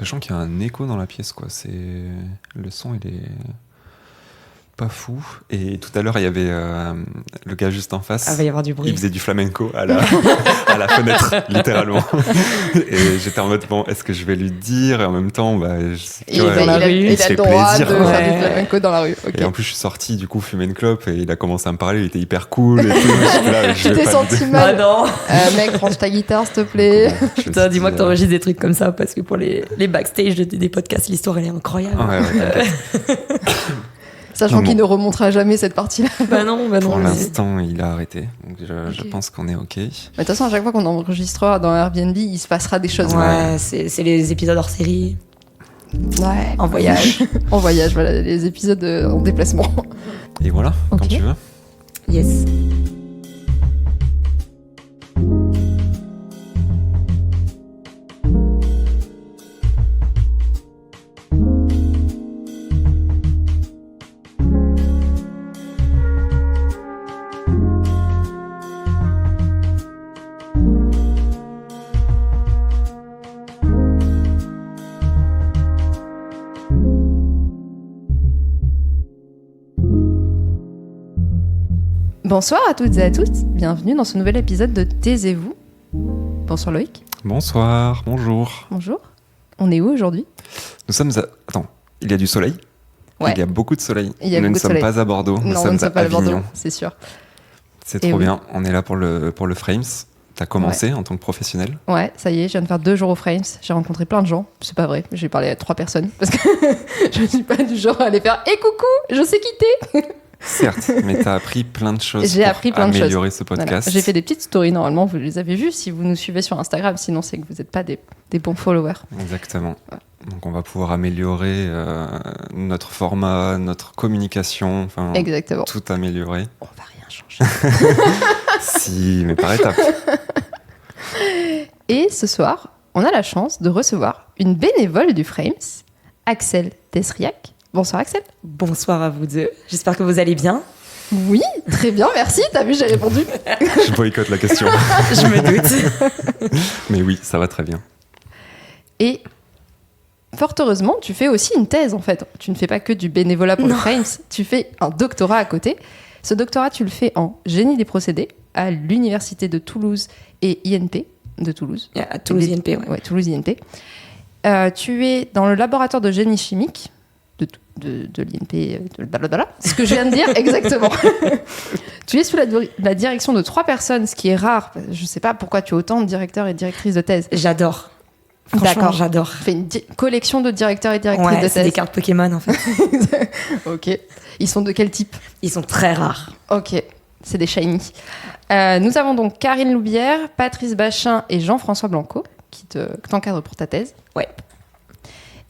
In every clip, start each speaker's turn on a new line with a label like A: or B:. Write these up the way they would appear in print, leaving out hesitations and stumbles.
A: Sachant qu'il y a un écho dans la pièce, quoi. Le son, il est pas fou. Et tout à l'heure, il y avait le gars juste en face.
B: Ah, va y avoir du bruit.
A: Il faisait du flamenco à la fenêtre, littéralement. Et j'étais en mode, bon, est-ce que je vais lui dire? Et en même temps,
C: il a le droit de faire du flamenco dans la rue.
A: Okay. Et en plus, je suis sorti, du coup, fumer une clope et il a commencé à me parler. Il était hyper cool. Et tout. Là,
C: tu t'es senti mal?
B: Non.
C: Mec, range ta guitare, s'il te plaît.
B: Putain, dis-moi que t'enregistres des trucs comme ça parce que pour les backstage des podcasts, l'histoire, elle est incroyable.
A: Ouais,
C: Sachant qu'il ne remontera jamais cette partie-là.
B: Bah non.
A: Pour l'instant, il a arrêté. Donc je pense qu'on est OK.
C: Mais de toute façon, à chaque fois qu'on enregistrera dans Airbnb, il se passera des choses.
B: Ouais, c'est les épisodes hors série.
C: Ouais.
B: En voyage.
C: En voyage, voilà, les épisodes en déplacement.
A: Et voilà, quand tu veux.
B: Yes.
C: Bonsoir à toutes et à tous, bienvenue dans ce nouvel épisode de Taisez-vous. Bonsoir Loïc.
A: Bonsoir, bonjour.
C: Bonjour. On est où aujourd'hui?
A: Nous sommes à... Attends, il y a du soleil?
C: Ouais.
A: Il y a beaucoup de soleil.
C: Nous
A: ne sommes pas à Bordeaux, nous sommes à Avignon.
C: C'est sûr.
A: C'est trop bien, on est là pour le Frames. T'as commencé en tant que professionnel?
C: Ouais, ça y est, je viens de faire 2 jours au Frames. J'ai rencontré plein de gens. C'est pas vrai, j'ai parlé à 3 personnes. Parce que je suis pas du genre à aller faire « Eh coucou, je sais quitter !»
A: Certes, mais t'as appris plein de choses
C: pour
A: améliorer ce podcast.
C: Voilà. J'ai fait des petites stories, normalement, vous les avez vues si vous nous suivez sur Instagram. Sinon, c'est que vous n'êtes pas des bons followers.
A: Exactement. Ouais. Donc on va pouvoir améliorer notre format, notre communication.
C: Exactement.
A: Tout améliorer.
C: On va rien changer.
A: Si, mais par étapes.
C: Et ce soir, on a la chance de recevoir une bénévole du Frames, Axel Tesriac. Bonsoir Axel.
B: Bonsoir à vous deux. J'espère que vous allez bien.
C: Oui, très bien, merci. T'as vu, j'ai répondu.
A: Je boycotte la question.
B: Je me doute.
A: Mais oui, ça va très bien.
C: Et fort heureusement, tu fais aussi une thèse en fait. Tu ne fais pas que du bénévolat pour le Frames, tu fais un doctorat à côté. Ce doctorat, tu le fais en génie des procédés à l'université de Toulouse et INP de Toulouse.
B: À Toulouse INP, ouais.
C: Ouais, Toulouse INP. Tu es dans le laboratoire de génie chimique de l'INP, blablabla. C'est ce que je viens de dire, exactement. Tu es sous la direction de 3 personnes, ce qui est rare. Je ne sais pas pourquoi tu as autant de directeurs et directrices de thèse.
B: J'adore.
C: D'accord,
B: j'adore.
C: Tu fais une collection de directeurs et directrices de thèse.
B: C'est des cartes Pokémon, en fait.
C: Ok. Ils sont de quel type?
B: Ils sont très rares.
C: Ok. C'est des shiny. Nous avons donc Karine Loubière, Patrice Bachin et Jean-François Blanco qui t'encadrent pour ta thèse.
B: Ouais.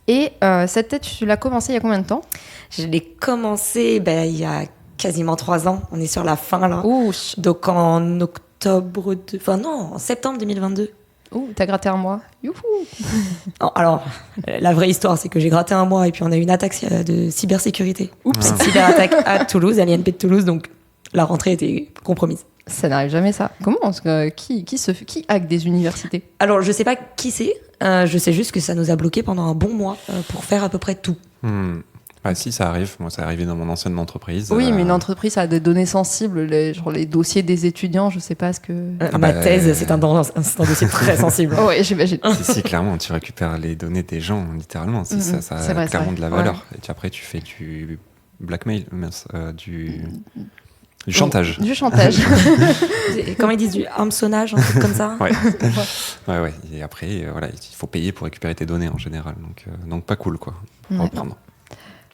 C: Et cette thèse, tu l'as commencée il y a combien de temps?
B: Je l'ai commencée il y a quasiment 3 ans. On est sur la fin, là.
C: Ouh.
B: Donc en en septembre 2022.
C: Ouh, t'as gratté un mois. Youhou.
B: Alors, la vraie histoire, c'est que j'ai gratté un mois et puis on a eu une attaque de cybersécurité.
C: Oups.
B: Cyberattaque à Toulouse, à l'INP de Toulouse, donc la rentrée était compromise.
C: Ça n'arrive jamais, ça. Comment qui hack des universités?
B: Alors, je sais pas qui c'est. Je sais juste que ça nous a bloqués pendant un bon mois pour faire à peu près tout.
A: Ah, si, ça arrive. Moi, ça arrivé dans mon ancienne entreprise.
C: Oui, mais une entreprise, ça a des données sensibles, les dossiers des étudiants, je sais pas ce que...
B: Ma thèse, c'est un dossier très sensible.
C: Oui, j'imagine.
A: Si, clairement, tu récupères les données des gens, littéralement. Ça a
C: vrai,
A: clairement de la valeur.
C: Ouais.
A: Et puis après, tu fais du blackmail, du chantage.
C: Du chantage.
B: Comment ils disent, du hameçonnage, un truc comme ça.
A: Ouais. Ouais. Et après, voilà, il faut payer pour récupérer tes données en général. Donc pas cool, quoi. Reprendre.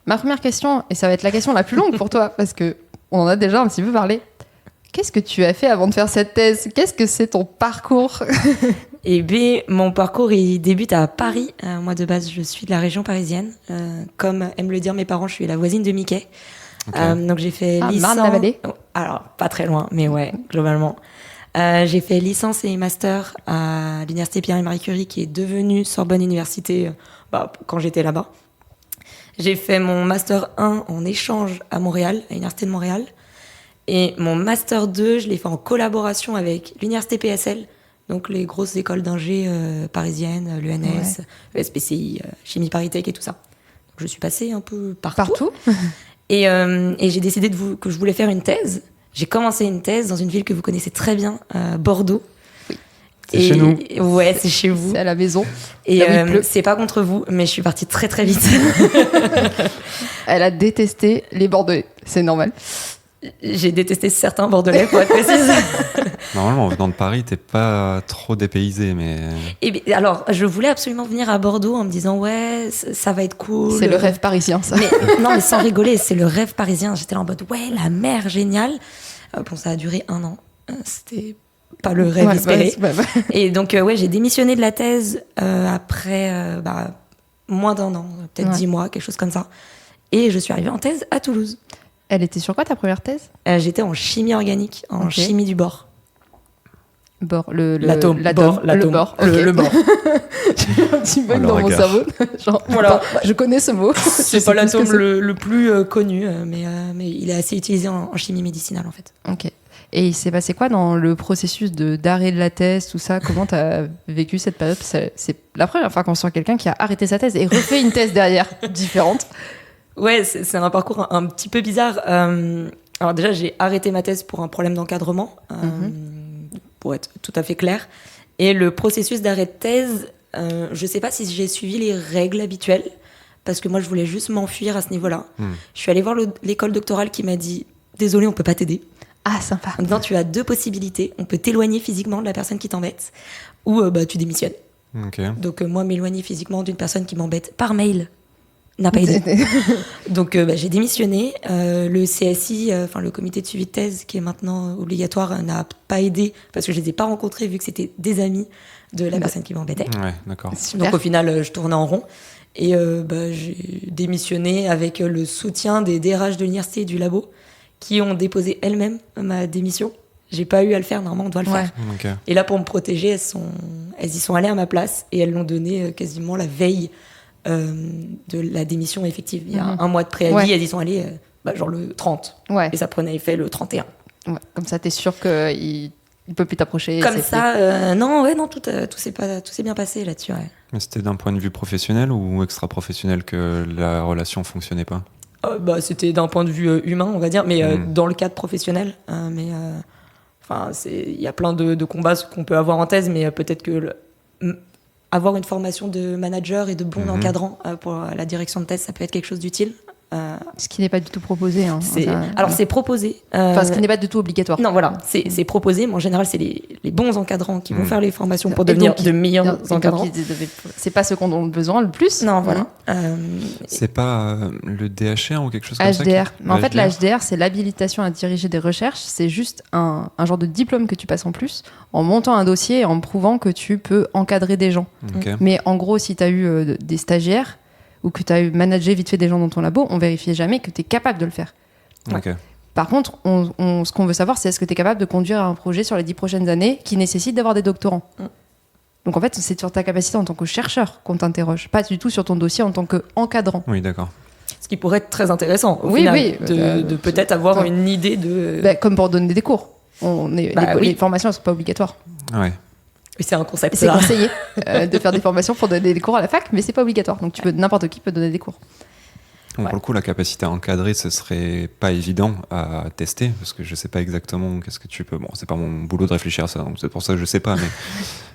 C: Ma première question, et ça va être la question la plus longue pour toi, parce qu'on en a déjà un petit peu parlé. Qu'est-ce que tu as fait avant de faire cette thèse? Qu'est-ce que c'est ton parcours?
B: Eh bien, mon parcours, il débute à Paris. Moi, de base, je suis de la région parisienne. Comme aiment le dire mes parents, je suis la voisine de Mickey. Okay. Donc, j'ai fait licence...
C: Marne-la-Vallée.
B: Alors, pas très loin, mais ouais, globalement. J'ai fait licence et master à l'université Pierre et Marie Curie, qui est devenue Sorbonne Université quand j'étais là-bas. J'ai fait mon master 1 en échange à Montréal, à l'université de Montréal. Et mon master 2, je l'ai fait en collaboration avec l'université PSL, Donc les grosses écoles d'ingé parisiennes, l'ENS, le SPCI, Chimie Paris-Tech et tout ça. Donc je suis passée un peu partout. Et j'ai décidé que je voulais faire une thèse. J'ai commencé une thèse dans une ville que vous connaissez très bien, Bordeaux.
A: C'est chez nous.
B: Ouais, c'est chez vous.
C: C'est à la maison.
B: Et c'est pas contre vous, mais je suis partie très très vite.
C: Elle a détesté les Bordelais, c'est normal.
B: J'ai détesté certains Bordelais, pour être précise.
A: Normalement, en venant de Paris, t'es pas trop dépaysé, mais...
B: Et alors, je voulais absolument venir à Bordeaux en me disant, ouais, ça va être cool.
C: C'est le rêve parisien, ça.
B: Non, mais sans rigoler, c'est le rêve parisien. J'étais là en mode, ouais, la mer, génial. Bon, ça a duré 1 an. C'était pas le rêve espéré. Et donc, j'ai démissionné de la thèse après moins d'1 an, peut-être 10 mois, quelque chose comme ça. Et je suis arrivée en thèse à Toulouse.
C: Elle était sur quoi, ta première thèse?
B: J'étais en chimie organique, en chimie du bord.
C: Bord,
B: l'atome.
C: Le bord. Okay.
B: Le bord.
C: J'ai eu un petit bug dans mon cerveau. Genre,
B: voilà.
C: Je connais ce mot.
B: C'est pas l'atome le plus connu, mais il est assez utilisé en chimie médicinale, en fait.
C: Ok. Et il s'est passé quoi dans le processus d'arrêt de la thèse, tout ça? Comment tu as vécu cette période? C'est la première fois qu'on sent quelqu'un qui a arrêté sa thèse et refait une thèse derrière, différente.
B: Ouais, c'est un parcours un petit peu bizarre. Alors déjà, j'ai arrêté ma thèse pour un problème d'encadrement, pour être tout à fait clair. Et le processus d'arrêt de thèse, je sais pas si j'ai suivi les règles habituelles, parce que moi, je voulais juste m'enfuir à ce niveau-là. Je suis allée voir l'école doctorale qui m'a dit « Désolée, on peut pas t'aider ».
C: Ah, sympa.
B: En disant, tu as 2 possibilités. On peut t'éloigner physiquement de la personne qui t'embête, ou tu démissionnes.
A: Okay.
B: Donc moi, m'éloigner physiquement d'une personne qui m'embête par mail n'a pas aidé. Donc j'ai démissionné. Le CSI, le comité de suivi de thèse, qui est maintenant obligatoire, n'a pas aidé parce que je les ai pas rencontrés vu que c'était des amis de la personne qui m'embêtait.
A: Ouais, d'accord.
B: Donc au final, je tournais en rond. Et j'ai démissionné avec le soutien des DRH de l'université et du labo qui ont déposé elles-mêmes ma démission. J'ai pas eu à le faire, normalement on doit le faire.
A: Okay.
B: Et là, pour me protéger, elles y sont allées à ma place et elles l'ont donné quasiment la veille de la démission effective. Il y a 1 mois de préavis, elles y sont allées genre le 30. Et ça prenait effet le 31.
C: Ouais. Comme ça, t'es sûr qu'il ne peut plus t'approcher.
B: Comme ça, non, tout s'est bien passé là-dessus. Ouais.
A: Mais c'était d'un point de vue professionnel ou extra-professionnel que la relation fonctionnait pas?
B: C'était d'un point de vue humain, on va dire, mais dans le cadre professionnel. Il y a plein de combats qu'on peut avoir en thèse, mais peut-être que avoir une formation de manager et de bon encadrant pour la direction de thèse, ça peut être quelque chose d'utile.
C: Ce qui n'est pas du tout proposé. Hein.
B: Alors, c'est proposé.
C: Ce qui n'est pas du tout obligatoire.
B: Non, voilà, c'est proposé, mais en général, c'est les bons encadrants qui vont faire les formations pour devenir de meilleurs encadrants.
C: C'est pas ce qu'on a besoin le plus.
B: Non, voilà.
A: C'est pas le DHR ou quelque chose comme ça?
C: HDR. Mais en fait, la HDR, c'est l'habilitation à diriger des recherches. C'est juste un genre de diplôme que tu passes en plus en montant un dossier et en prouvant que tu peux encadrer des gens.
A: Okay.
C: Mais en gros, si tu as eu des stagiaires ou que tu as managé vite fait des gens dans ton labo, on vérifiait jamais que tu es capable de le faire.
A: Okay.
C: Par contre, ce qu'on veut savoir, c'est est-ce que tu es capable de conduire un projet sur les 10 prochaines années qui nécessite d'avoir des doctorants. Donc en fait, c'est sur ta capacité en tant que chercheur qu'on t'interroge, pas du tout sur ton dossier en tant qu'encadrant.
A: Oui, d'accord.
B: Ce qui pourrait être très intéressant, au final, de peut-être avoir une idée de...
C: comme pour donner des cours. Les formations ne sont pas obligatoires.
A: Ouais.
B: C'est un concept.
C: C'est conseillé de faire des formations pour donner des cours à la fac, mais c'est pas obligatoire. Donc n'importe qui peut donner des cours.
A: Bon, pour le coup, la capacité à encadrer, ce serait pas évident à tester, parce que je sais pas exactement qu'est-ce que tu peux. Bon, c'est pas mon boulot de réfléchir à ça, donc c'est pour ça que je sais pas,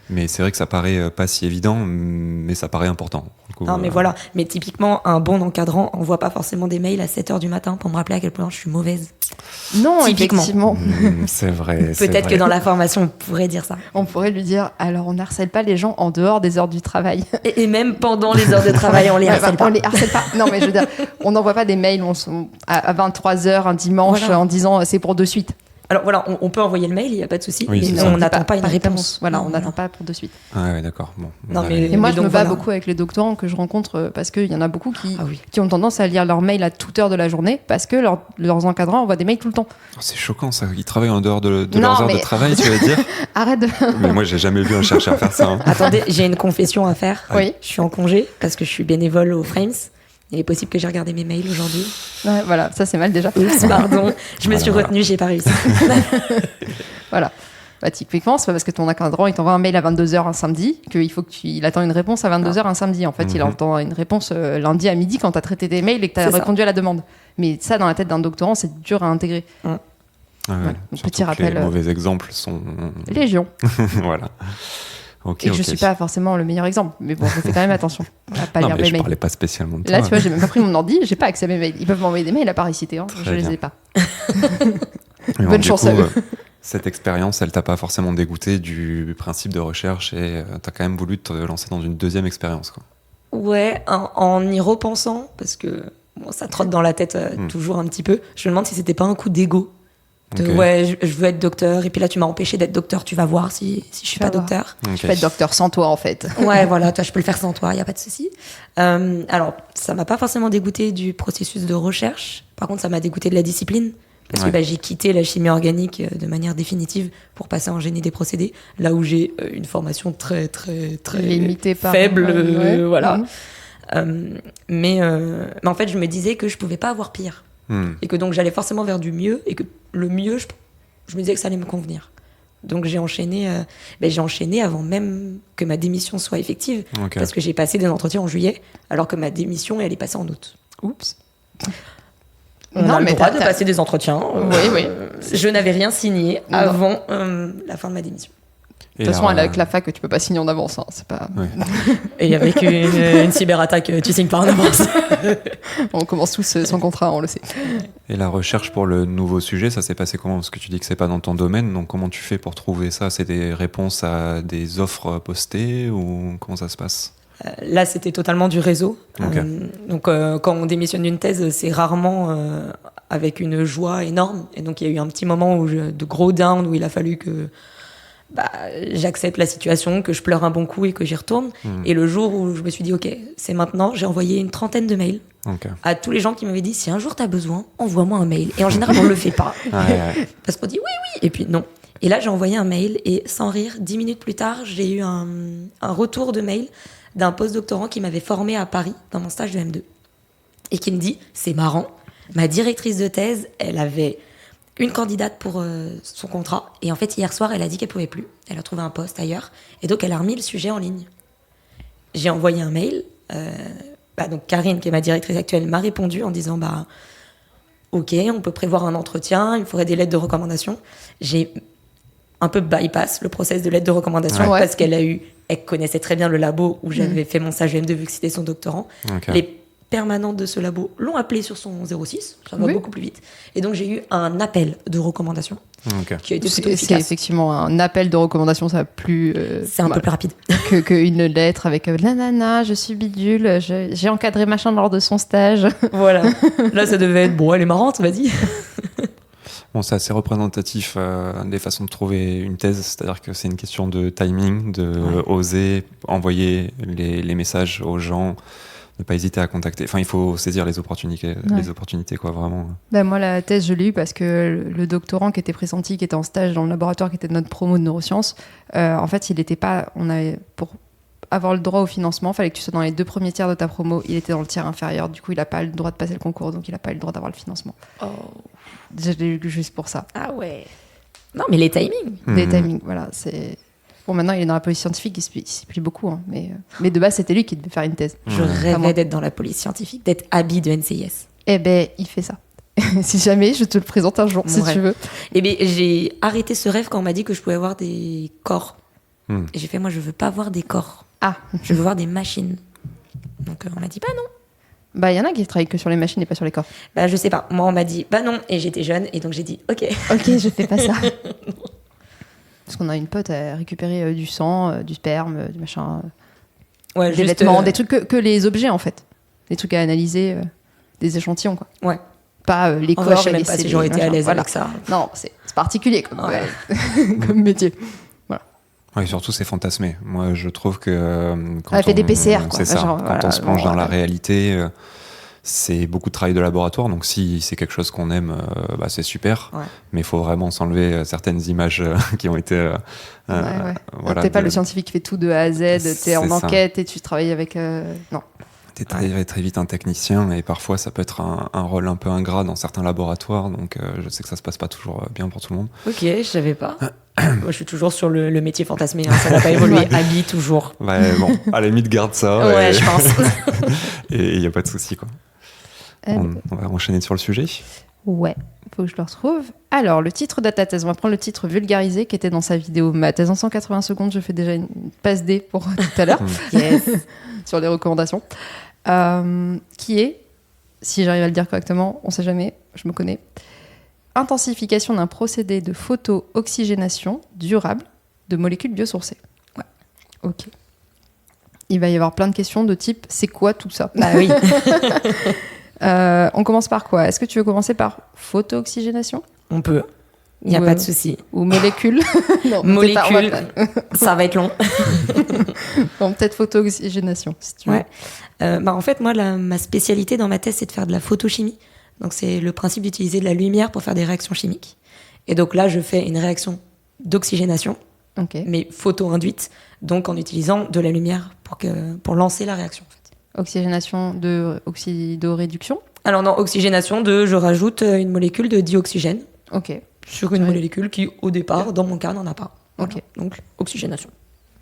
A: mais c'est vrai que ça paraît pas si évident, mais ça paraît important. Coup,
B: non, mais voilà. Mais typiquement, un bon encadrant envoie pas forcément des mails à 7h du matin pour me rappeler à quel point je suis mauvaise.
C: Non,
B: typiquement.
C: Effectivement.
A: C'est vrai.
B: Peut-être que dans la formation, on pourrait dire ça.
C: On pourrait lui dire, alors on n'harcèle pas les gens en dehors des heures du travail.
B: Et même pendant les heures de travail, on les harcèle pas.
C: On les harcèle pas. Non, mais je veux dire, on n'envoie pas des mails à 23h un dimanche en disant c'est pour de suite.
B: Alors voilà, on peut envoyer le mail, il n'y a pas de souci,
A: oui,
B: mais on n'attend pas une réponse.
C: Voilà, on n'attend pas pour de suite.
A: Ah ouais, d'accord. Bon,
C: et moi, je me bats beaucoup avec les doctorants que je rencontre parce qu'il y en a beaucoup qui ont tendance à lire leurs mails à toute heure de la journée parce que leurs encadrants envoient des mails tout le temps.
A: Oh, c'est choquant ça, ils travaillent en dehors de leurs heures de travail, tu vas dire.
C: Arrête de...
A: Mais moi, j'ai jamais vu un chercheur faire ça. Hein.
B: Attendez, j'ai une confession à faire.
C: Oui.
B: Je suis en congé parce que je suis bénévole au Frames. Il est possible que j'ai regardé mes mails aujourd'hui.
C: Ouais, voilà, ça c'est mal déjà.
B: Pardon, je me suis retenue, j'ai pas réussi.
C: Voilà. Bah, typiquement, c'est pas parce que ton encadrant il t'envoie un mail à 22h un samedi qu'il faut il attend une réponse à 22h un samedi. En fait, il attend une réponse lundi à midi quand tu as traité tes mails et que tu as répondu à la demande. Mais ça, dans la tête d'un doctorant, c'est dur à intégrer.
A: Ouais,
C: Petit rappel.
A: Les mauvais exemples sont.
C: Légion.
A: Voilà.
C: Et je suis pas forcément le meilleur exemple, mais bon, je fais quand même attention à pas lire mes mails.
A: Je parlais pas spécialement de toi.
C: Là, tu vois, j'ai même pas pris mon ordi, j'ai pas accès à mes mails. Ils peuvent m'envoyer des mails à Paris Cité, je les ai pas. Bonne chance à eux.
A: Cette expérience, elle t'a pas forcément dégoûté du principe de recherche et t'as quand même voulu te lancer dans une deuxième expérience, quoi.
B: Ouais, en y repensant, parce que ça trotte dans la tête toujours un petit peu, je me demande si c'était pas un coup d'ego. Ouais, je veux être docteur, et puis là tu m'as empêché d'être docteur, tu vas voir si je suis pas docteur.
C: Je peux être docteur sans toi en fait.
B: Ouais, voilà, toi je peux le faire sans toi, y a pas de souci. Alors, ça m'a pas forcément dégoûté du processus de recherche, par contre ça m'a dégoûté de la discipline. Parce que j'ai quitté la chimie organique de manière définitive pour passer en génie des procédés, là où j'ai une formation très
C: limitée
B: faible, voilà. Mais en fait, je me disais que je pouvais pas avoir pire. Et que donc j'allais forcément vers du mieux, et que le mieux, je me disais que ça allait me convenir. Donc j'ai enchaîné avant même que ma démission soit effective, parce que j'ai passé des entretiens en juillet, alors que ma démission, elle est passée en août.
C: Oups.
B: On a le droit de passer des entretiens.
C: Oui.
B: Je n'avais rien signé avant la fin de ma démission.
C: De toute façon, avec la fac, tu peux pas signer en avance. Hein, c'est pas...
B: Ouais. Et avec une cyberattaque, tu signes pas en avance.
C: On commence tous son contrat, on le sait.
A: Et la recherche pour le nouveau sujet, ça s'est passé comment? Parce que tu dis que c'est pas dans ton domaine, donc comment tu fais pour trouver ça? C'est des réponses à des offres postées ou comment ça se passe?
B: Là, c'était totalement du réseau. Donc, quand on démissionne d'une thèse, c'est rarement avec une joie énorme. Et donc, il y a eu un petit moment de gros down où il a fallu que j'accepte la situation, que je pleure un bon coup et que j'y retourne. Et le jour où je me suis dit, OK, c'est maintenant, j'ai envoyé une trentaine de mails à tous les gens qui m'avaient dit, si un jour tu as besoin, envoie-moi un mail. Et en général, on ne le fait pas. Parce qu'on dit oui, et puis non. Et là, j'ai envoyé un mail et sans rire, 10 minutes plus tard, j'ai eu un retour de mail d'un postdoctorant qui m'avait formé à Paris dans mon stage de M2 et qui me dit, c'est marrant, ma directrice de thèse, elle avait une candidate pour son contrat et en fait hier soir elle a dit qu'elle pouvait plus, elle a trouvé un poste ailleurs et donc elle a remis le sujet en ligne. J'ai envoyé un mail, donc Karine qui est ma directrice actuelle m'a répondu en disant ok, on peut prévoir un entretien, il me faudrait des lettres de recommandation. J'ai un peu bypass le process de lettre de recommandation parce qu'elle connaissait très bien le labo où j'avais fait mon stage M2 vu que c'était son doctorant. Les permanentes de ce labo l'ont appelé sur son 06, ça va beaucoup plus vite. Et donc j'ai eu un appel de recommandation qui a été plutôt efficace.
C: C'est effectivement un appel de recommandation, ça va plus...
B: c'est un peu plus rapide.
C: qu'une lettre avec nanana, je suis bidule, j'ai encadré machin lors de son stage.
B: Voilà. Là ça devait être, bon elle est marrante, vas-y.
A: Bon, c'est assez représentatif des façons de trouver une thèse, c'est-à-dire que c'est une question de timing, de oser envoyer les messages aux gens, ne pas hésiter à contacter. Enfin, il faut saisir les opportunités quoi, vraiment.
C: Moi, la thèse, je l'ai eue parce que le doctorant qui était pressenti, qui était en stage dans le laboratoire, qui était de notre promo de neurosciences, en fait, il n'était pas... pour avoir le droit au financement, il fallait que tu sois dans les 2 premiers tiers de ta promo. Il était dans le tiers inférieur, du coup, il n'a pas le droit de passer le concours, donc il n'a pas eu le droit d'avoir le financement. Je l'ai eu juste pour ça.
B: Ah ouais. Non, mais les timings.
C: Les timings, voilà. C'est... Bon, maintenant, il est dans la police scientifique, il s'y plie beaucoup. Hein, mais de base, c'était lui qui devait faire une thèse.
B: Je rêvais d'être dans la police scientifique, d'être Abby de NCIS.
C: Eh ben, il fait ça. Si jamais, je te le présente un jour, si tu veux.
B: Eh bien, j'ai arrêté ce rêve quand on m'a dit que je pouvais avoir des corps. Et j'ai fait, moi, je veux pas voir des corps. Je veux voir des machines. Donc, on m'a dit, non.
C: Il y en a qui travaillent que sur les machines et pas sur les corps.
B: Je sais pas. Moi, on m'a dit, non. Et j'étais jeune, et donc j'ai dit, ok.
C: Ok, je fais pas ça. Parce qu'on a une pote à récupérer du sang, du sperme, du machin. Des vêtements, des trucs que les objets, en fait. Des trucs à analyser, des échantillons, quoi.
B: Ouais.
C: Pas les corps.
B: Je sais même pas si j'aurais été à l'aise avec ça.
C: Non, c'est particulier comme métier.
A: Ouais, surtout c'est fantasmé. Moi, je trouve que
C: quand on fait des PCR, quoi.
A: C'est ça. Quand on se plonge dans la réalité, c'est beaucoup de travail de laboratoire. Donc, si c'est quelque chose qu'on aime, c'est super. Mais il faut vraiment s'enlever certaines images qui ont été.
C: Voilà, t'es pas le scientifique qui fait tout de A à Z. T'es en enquête et tu travailles avec. Non.
A: T'es très, très vite un technicien et parfois ça peut être un rôle un peu ingrat dans certains laboratoires, donc je sais que ça se passe pas toujours bien pour tout le monde.
B: Ok, je savais pas. Moi, je suis toujours sur le métier fantasmé, hein, ça n'a pas évolué. Habit toujours.
A: Ouais, bon, à la limite, garde ça.
B: Ouais, je pense.
A: Et il n'y a pas de souci, quoi. On va enchaîner sur le sujet.
C: Ouais, faut que je le retrouve. Alors, le titre de ta thèse, on va prendre le titre vulgarisé qui était dans sa vidéo. Ma thèse en 180 secondes, je fais déjà une passe D pour tout à l'heure.
B: Yes.
C: Sur les recommandations. Qui est, si j'arrive à le dire correctement, on sait jamais, je me connais, intensification d'un procédé de photo-oxygénation durable de molécules biosourcées.
B: Ouais.
C: Ok. Il va y avoir plein de questions de type, c'est quoi tout ça?
B: Bah oui.
C: On commence par quoi? Est-ce que tu veux commencer par photo-oxygénation?
B: On peut. Il n'y a pas de souci.
C: Ou molécules? Non,
B: molécules, ça va être long.
C: Bon, peut-être photo-oxygénation, si tu veux.
B: Ouais. En fait, moi, ma spécialité dans ma thèse, c'est de faire de la photochimie. Donc, c'est le principe d'utiliser de la lumière pour faire des réactions chimiques. Et donc là, je fais une réaction d'oxygénation, mais photo-induite, donc en utilisant de la lumière pour lancer la réaction. En fait.
C: Oxygénation de oxydoréduction?
B: Alors non, oxygénation je rajoute une molécule de dioxygène.
C: Ok.
B: Sur une molécule qui, au départ, dans mon cas, n'en a pas. Voilà.
C: Ok.
B: Donc, oxygénation.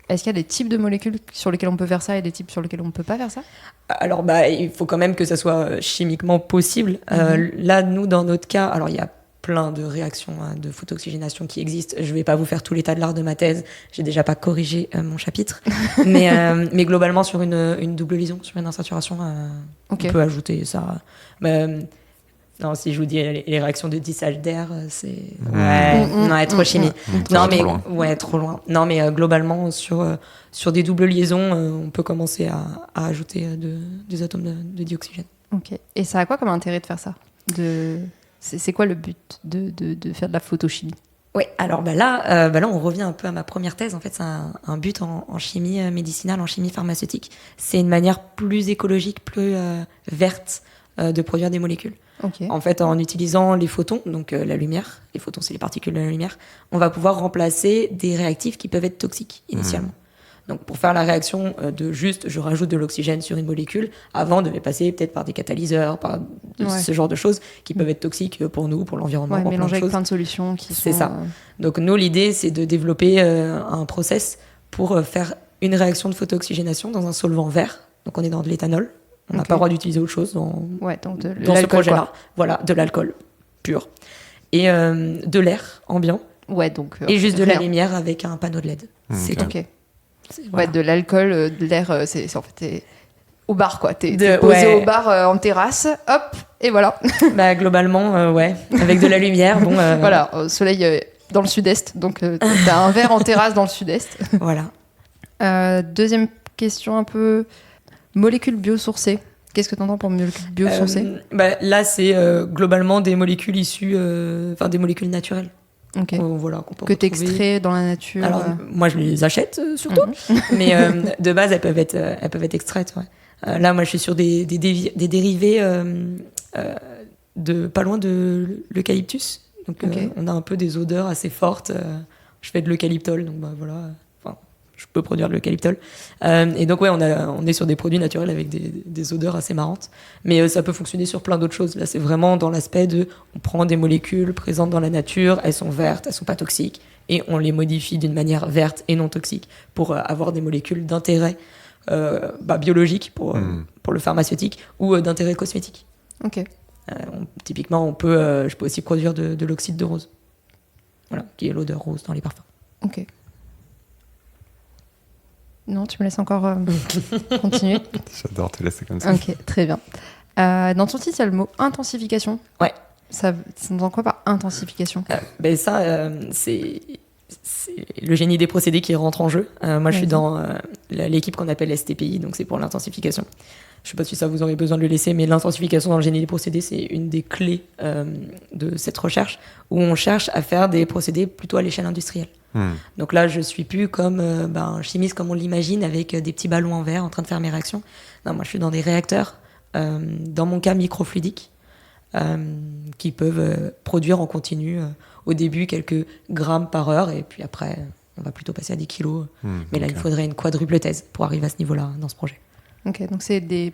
C: Est-ce qu'il y a des types de molécules sur lesquelles on peut faire ça et des types sur lesquels on ne peut pas faire ça?
B: Alors, il faut quand même que ça soit chimiquement possible. Là, nous, dans notre cas, alors il y a plein de réactions de photo-oxygénation qui existent. Je ne vais pas vous faire tout l'état de l'art de ma thèse. J'ai déjà pas corrigé mon chapitre. mais globalement, sur une double liaison, sur une insaturation, on peut ajouter ça. Non, si je vous dis les réactions de tissage d'air, c'est... Ouais, trop chimie. Non, mais...
A: Trop loin.
B: Ouais, trop loin. Non, mais globalement, sur des doubles liaisons, on peut commencer à ajouter des atomes de dioxygène.
C: Ok. Et ça a quoi comme intérêt de faire ça? C'est quoi le but de faire de la photochimie?
B: Oui, alors là, on revient un peu à ma première thèse. En fait, c'est un but en chimie médicinale, en chimie pharmaceutique. C'est une manière plus écologique, plus verte de produire des molécules.
C: Okay.
B: En fait, en utilisant les photons, donc la lumière, les photons c'est les particules de la lumière, on va pouvoir remplacer des réactifs qui peuvent être toxiques initialement. Donc pour faire la réaction je rajoute de l'oxygène sur une molécule, avant on devait passer peut-être par des catalyseurs, par ce genre de choses qui peuvent être toxiques pour nous, pour l'environnement, pour
C: mélanger
B: plein de
C: avec plein de solutions qui
B: c'est
C: sont...
B: ça. Donc nous, l'idée c'est de développer un process pour faire une réaction de photo-oxygénation dans un solvant vert. Donc on est dans de l'éthanol. On n'a pas le droit d'utiliser autre chose dans ce projet-là. Quoi. Voilà, de l'alcool pur. Et de l'air ambiant.
C: Ouais, donc...
B: et juste de la lumière avec un panneau de LED. C'est tout.
C: Ok. Voilà. Ouais, de l'alcool, de l'air, c'est en fait... T'es au bar, quoi. T'es posé au bar en terrasse, hop, et voilà.
B: Globalement, ouais. Avec de la lumière, bon...
C: Voilà, soleil dans le sud-est. Donc, t'as un verre en terrasse dans le sud-est.
B: Voilà.
C: Deuxième question un peu... Molécules biosourcées. Qu'est-ce que tu entends pour molécules biosourcées?
B: Là, c'est globalement des molécules issues, des molécules naturelles.
C: Okay.
B: Qu'on peut
C: que tu extrais dans la nature.
B: Alors, moi, je les achète surtout, mais de base, elles peuvent être extraites. Ouais. Là, moi, je suis sur des dérivés de pas loin de l'eucalyptus. Donc, on a un peu des odeurs assez fortes. Je fais de l'eucalyptol, donc voilà. Je peux produire de l'eucalyptol. Et donc, on est sur des produits naturels avec des odeurs assez marrantes. Mais ça peut fonctionner sur plein d'autres choses. Là, c'est vraiment dans l'aspect on prend des molécules présentes dans la nature, elles sont vertes, elles sont pas toxiques, et on les modifie d'une manière verte et non toxique pour avoir des molécules d'intérêt biologique pour le pharmaceutique ou d'intérêt cosmétique.
C: Ok.
B: Typiquement, je peux aussi produire de l'oxyde de rose. Voilà, qui est l'odeur rose dans les parfums.
C: Ok. Non, tu me laisses encore continuer.
A: J'adore te laisser comme ça.
C: Ok, très bien. Dans ton titre, il y a le mot intensification.
B: Ouais.
C: Ça entend quoi par intensification?
B: C'est le génie des procédés qui rentre en jeu. Moi, je suis dans l'équipe qu'on appelle STPI, donc c'est pour l'intensification. Je ne sais pas si ça vous aurait besoin de le laisser, mais l'intensification dans le génie des procédés, c'est une des clés de cette recherche, où on cherche à faire des procédés plutôt à l'échelle industrielle. Donc là, je ne suis plus comme un chimiste comme on l'imagine, avec des petits ballons en verre en train de faire mes réactions. Non, moi, je suis dans des réacteurs, dans mon cas microfluidiques, qui peuvent produire en continu, au début, quelques grammes par heure, et puis après, on va plutôt passer à des kilos. Mais là, il faudrait une quadruple thèse pour arriver à ce niveau-là dans ce projet.
C: Ok, donc c'est des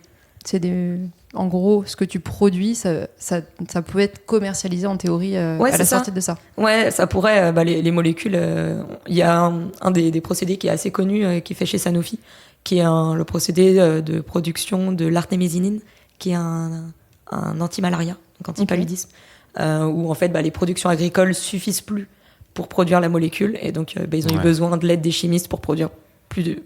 C: En gros, ce que tu produis, ça peut être commercialisé en théorie à la sortie de ça.
B: Ouais, ça pourrait. Les molécules, il y a un des procédés qui est assez connu, qui est fait chez Sanofi, qui est le procédé de production de l'artémisinine, qui est un anti-malaria, donc anti-paludisme, où en fait les productions agricoles suffisent plus pour produire la molécule, et donc ils ont eu besoin de l'aide des chimistes pour produire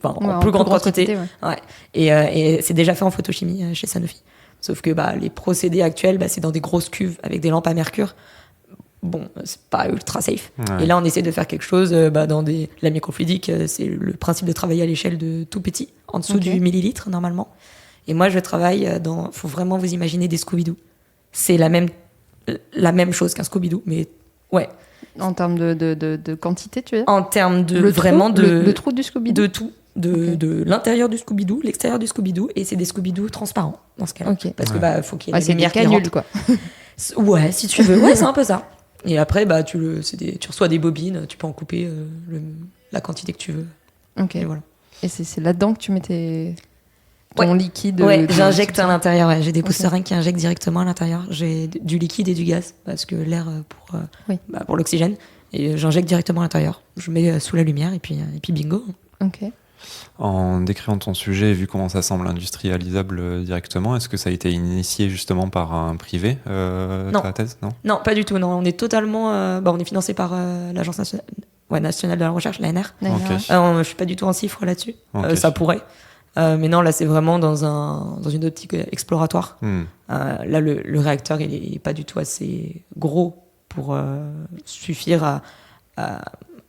B: en plus grande quantité. Ouais. Et c'est déjà fait en photochimie chez Sanofi. Sauf que les procédés actuels, c'est dans des grosses cuves avec des lampes à mercure. Bon, c'est pas ultra safe. Ouais. Et là, on essaie de faire quelque chose dans la microfluidique. C'est le principe de travailler à l'échelle de tout petit, en dessous du millilitre normalement. Et moi, je travaille faut vraiment vous imaginer des Scooby-Doo. C'est la même chose qu'un Scooby-Doo, mais ouais.
C: En termes de quantité, tu veux dire ?
B: En termes de
C: le trou du Scooby-Doo.
B: De tout. De l'intérieur du Scooby-Doo, l'extérieur du Scooby-Doo, et c'est des Scooby-Doo transparents dans ce cas-là. Parce que faut qu'il y ait la lumière qui rentre.
C: Quoi.
B: Ouais, si tu veux. Ouais, c'est un peu ça. Et après, tu reçois des bobines, tu peux en couper la quantité que tu veux.
C: Ok.
B: Et voilà.
C: Et c'est là-dedans que tu mets ton liquide.
B: Ouais, j'injecte à l'intérieur. Ouais. J'ai des pousseringues qui injectent directement à l'intérieur. J'ai du liquide et du gaz, parce que l'air pour l'oxygène. Et j'injecte directement à l'intérieur. Je mets sous la lumière et puis bingo.
C: Ok.
A: En décrivant ton sujet et vu comment ça semble industrialisable directement, est-ce que ça a été initié justement par un privé, ta thèse ?
B: Non, pas du tout. Non, on est totalement. On est financé par l'Agence nationale de la recherche, l'ANR.
A: Okay.
B: Je suis pas du tout en chiffre là-dessus. Okay. Ça pourrait. Mais non, là, c'est vraiment dans une optique exploratoire. Là, le réacteur, il est pas du tout assez gros pour suffire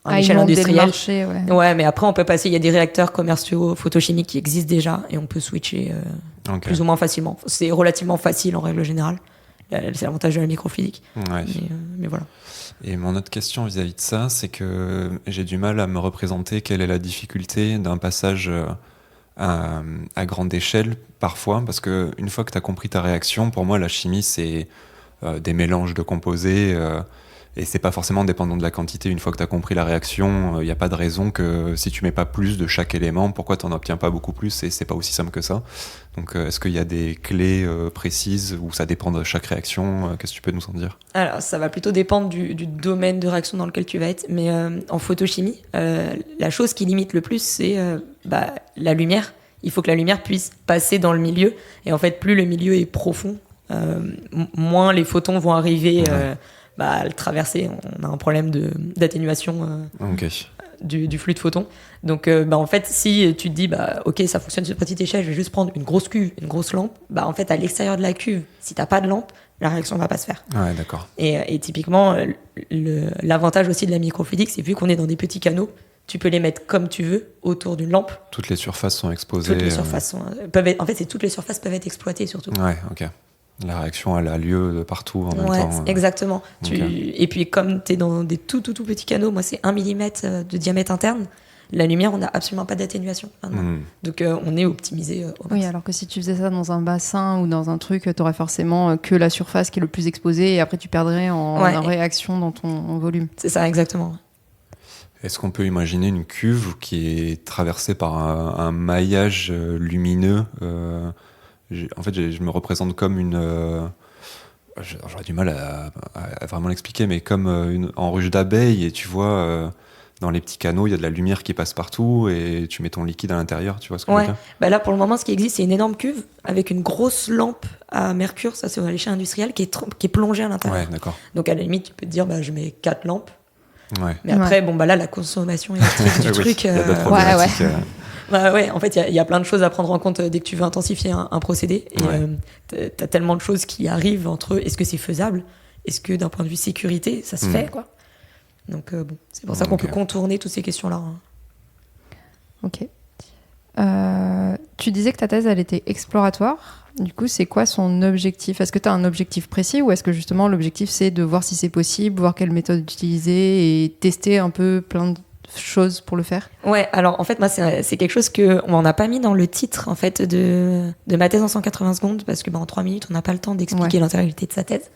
B: à l'échelle industrielle.
C: Marché,
B: ouais, mais après, on peut passer. Il y a des réacteurs commerciaux photochimiques qui existent déjà et on peut switcher plus ou moins facilement. C'est relativement facile en règle générale. C'est l'avantage de la microfluidique.
A: Ouais.
B: Mais voilà.
A: Et mon autre question vis-à-vis de ça, c'est que j'ai du mal à me représenter quelle est la difficulté d'un passage à grande échelle parfois, parce que une fois que tu as compris ta réaction, pour moi, la chimie, c'est des mélanges de composés. Et c'est pas forcément dépendant de la quantité. Une fois que tu as compris la réaction, il n'y a pas de raison que si tu mets pas plus de chaque élément, pourquoi tu n'en obtiens pas beaucoup plus ? Et c'est pas aussi simple que ça. Donc est-ce qu'il y a des clés précises où ça dépend de chaque réaction ? Qu'est-ce que tu peux nous en dire ?
B: Alors ça va plutôt dépendre du domaine de réaction dans lequel tu vas être. Mais en photochimie, la chose qui limite le plus, c'est la lumière. Il faut que la lumière puisse passer dans le milieu. Et en fait, plus le milieu est profond, moins les photons vont arriver... à le traverser, on a un problème d'atténuation du flux de photons. Donc, en fait, si tu te dis, ok, ça fonctionne sur petite échelle, je vais juste prendre une grosse cuve, une grosse lampe, en fait, à l'extérieur de la cuve, si t'as pas de lampe, la réaction va pas se faire.
A: Ouais, d'accord.
B: Et typiquement, l'avantage aussi de la microfluidique, c'est vu qu'on est dans des petits canaux, tu peux les mettre comme tu veux autour d'une lampe.
A: Toutes les surfaces sont exposées.
B: Toutes les surfaces peuvent être, en fait, toutes les surfaces peuvent être exploitées surtout.
A: Ouais, ok. La réaction, elle a lieu de partout en même temps.
B: Exactement. Et puis, comme tu es dans des tout petits canaux, moi, c'est 1 mm de diamètre interne, la lumière, on n'a absolument pas d'atténuation. Donc, on est optimisé au max.
C: Oui, alors que si tu faisais ça dans un bassin ou dans un truc, tu aurais forcément que la surface qui est le plus exposée et après, tu perdrais en réaction dans ton volume.
B: C'est ça, exactement.
A: Est-ce qu'on peut imaginer une cuve qui est traversée par un maillage lumineux En fait, je me représente comme une... j'aurais du mal à vraiment l'expliquer, mais comme en ruche d'abeille, et tu vois, dans les petits canaux, il y a de la lumière qui passe partout, et tu mets ton liquide à l'intérieur, tu vois ce que je veux dire ?
B: Là, pour le moment, ce qui existe, c'est une énorme cuve avec une grosse lampe à mercure, ça c'est à l'échelle industrielle, qui est plongée à l'intérieur.
A: Ouais, d'accord.
B: Donc, à la limite, tu peux te dire, je mets 4 lampes.
A: Ouais.
B: Mais après, là, la consommation électrique du truc...
A: Il y a d'autres problématiques.
B: En fait, il y a plein de choses à prendre en compte dès que tu veux intensifier un procédé. Et t'as tellement de choses qui arrivent entre est-ce que c'est faisable ? Est-ce que d'un point de vue sécurité, ça se fait, quoi ? Donc, c'est pour ça qu'on peut contourner toutes ces questions-là.
C: Ok. Tu disais que ta thèse, elle était exploratoire. Du coup, c'est quoi son objectif ? Est-ce que tu as un objectif précis ou est-ce que justement l'objectif, c'est de voir si c'est possible, voir quelle méthode utiliser et tester un peu plein de choses pour le faire ?
B: Ouais, alors en fait, moi, c'est quelque chose qu'on n'a pas mis dans le titre en fait, de ma thèse en 180 secondes parce que en 3 minutes, on n'a pas le temps d'expliquer l'intégralité de sa thèse.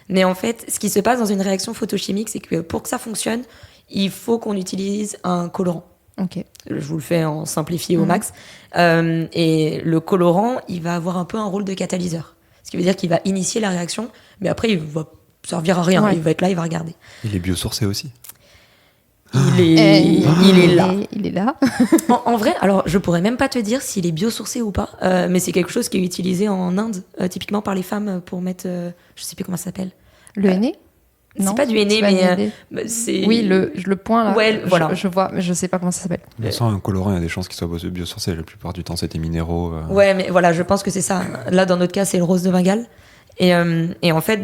B: Mais en fait, ce qui se passe dans une réaction photochimique, c'est que pour que ça fonctionne, il faut qu'on utilise un colorant.
C: Ok.
B: Je vous le fais en simplifié au max. Et le colorant, il va avoir un peu un rôle de catalyseur. Ce qui veut dire qu'il va initier la réaction, mais après, il va servir à rien.
C: Ouais.
B: Il va être là, il va regarder.
A: Il est biosourcé aussi.
B: Il est là.
C: Il est là.
B: En vrai, alors je pourrais même pas te dire s'il est biosourcé ou pas, mais c'est quelque chose qui est utilisé en Inde, typiquement par les femmes pour mettre, je sais plus comment ça s'appelle.
C: Le henné?
B: C'est
C: Non,
B: pas du henné,
C: c'est pas
B: mais
C: henné.
B: c'est.
C: Oui, le point là.
B: Ouais, voilà.
C: Je vois, mais je sais pas comment ça s'appelle.
A: Mais sans un colorant, il y a des chances qu'il soit biosourcé. La plupart du temps, c'est des minéraux.
B: Ouais, mais voilà, je pense que c'est ça. Là, dans notre cas, c'est le rose de Bengale. Et en fait,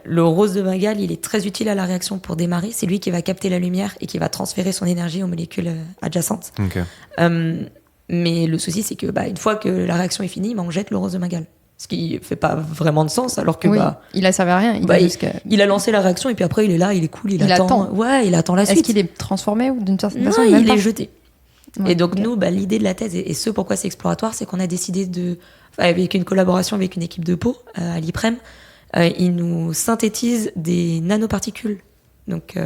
B: le rose de Bengale, il est très utile à la réaction pour démarrer. C'est lui qui va capter la lumière et qui va transférer son énergie aux molécules adjacentes.
A: Ok.
B: Mais le souci, c'est que une fois que la réaction est finie, on jette le rose de Bengale. Ce qui fait pas vraiment de sens, alors que
C: Oui, il a servi à rien.
B: il a lancé la réaction et puis après il est là, il est cool, il attend. Ouais, il attend la suite.
C: Est-ce qu'il est transformé ou d'une certaine façon?
B: Non, il est jeté.
C: Ouais,
B: et donc
C: ok.
B: nous, l'idée de la thèse et ce pourquoi c'est exploratoire, c'est qu'on a décidé avec une collaboration avec une équipe de Pau à l'IPREM, ils nous synthétisent des nanoparticules, donc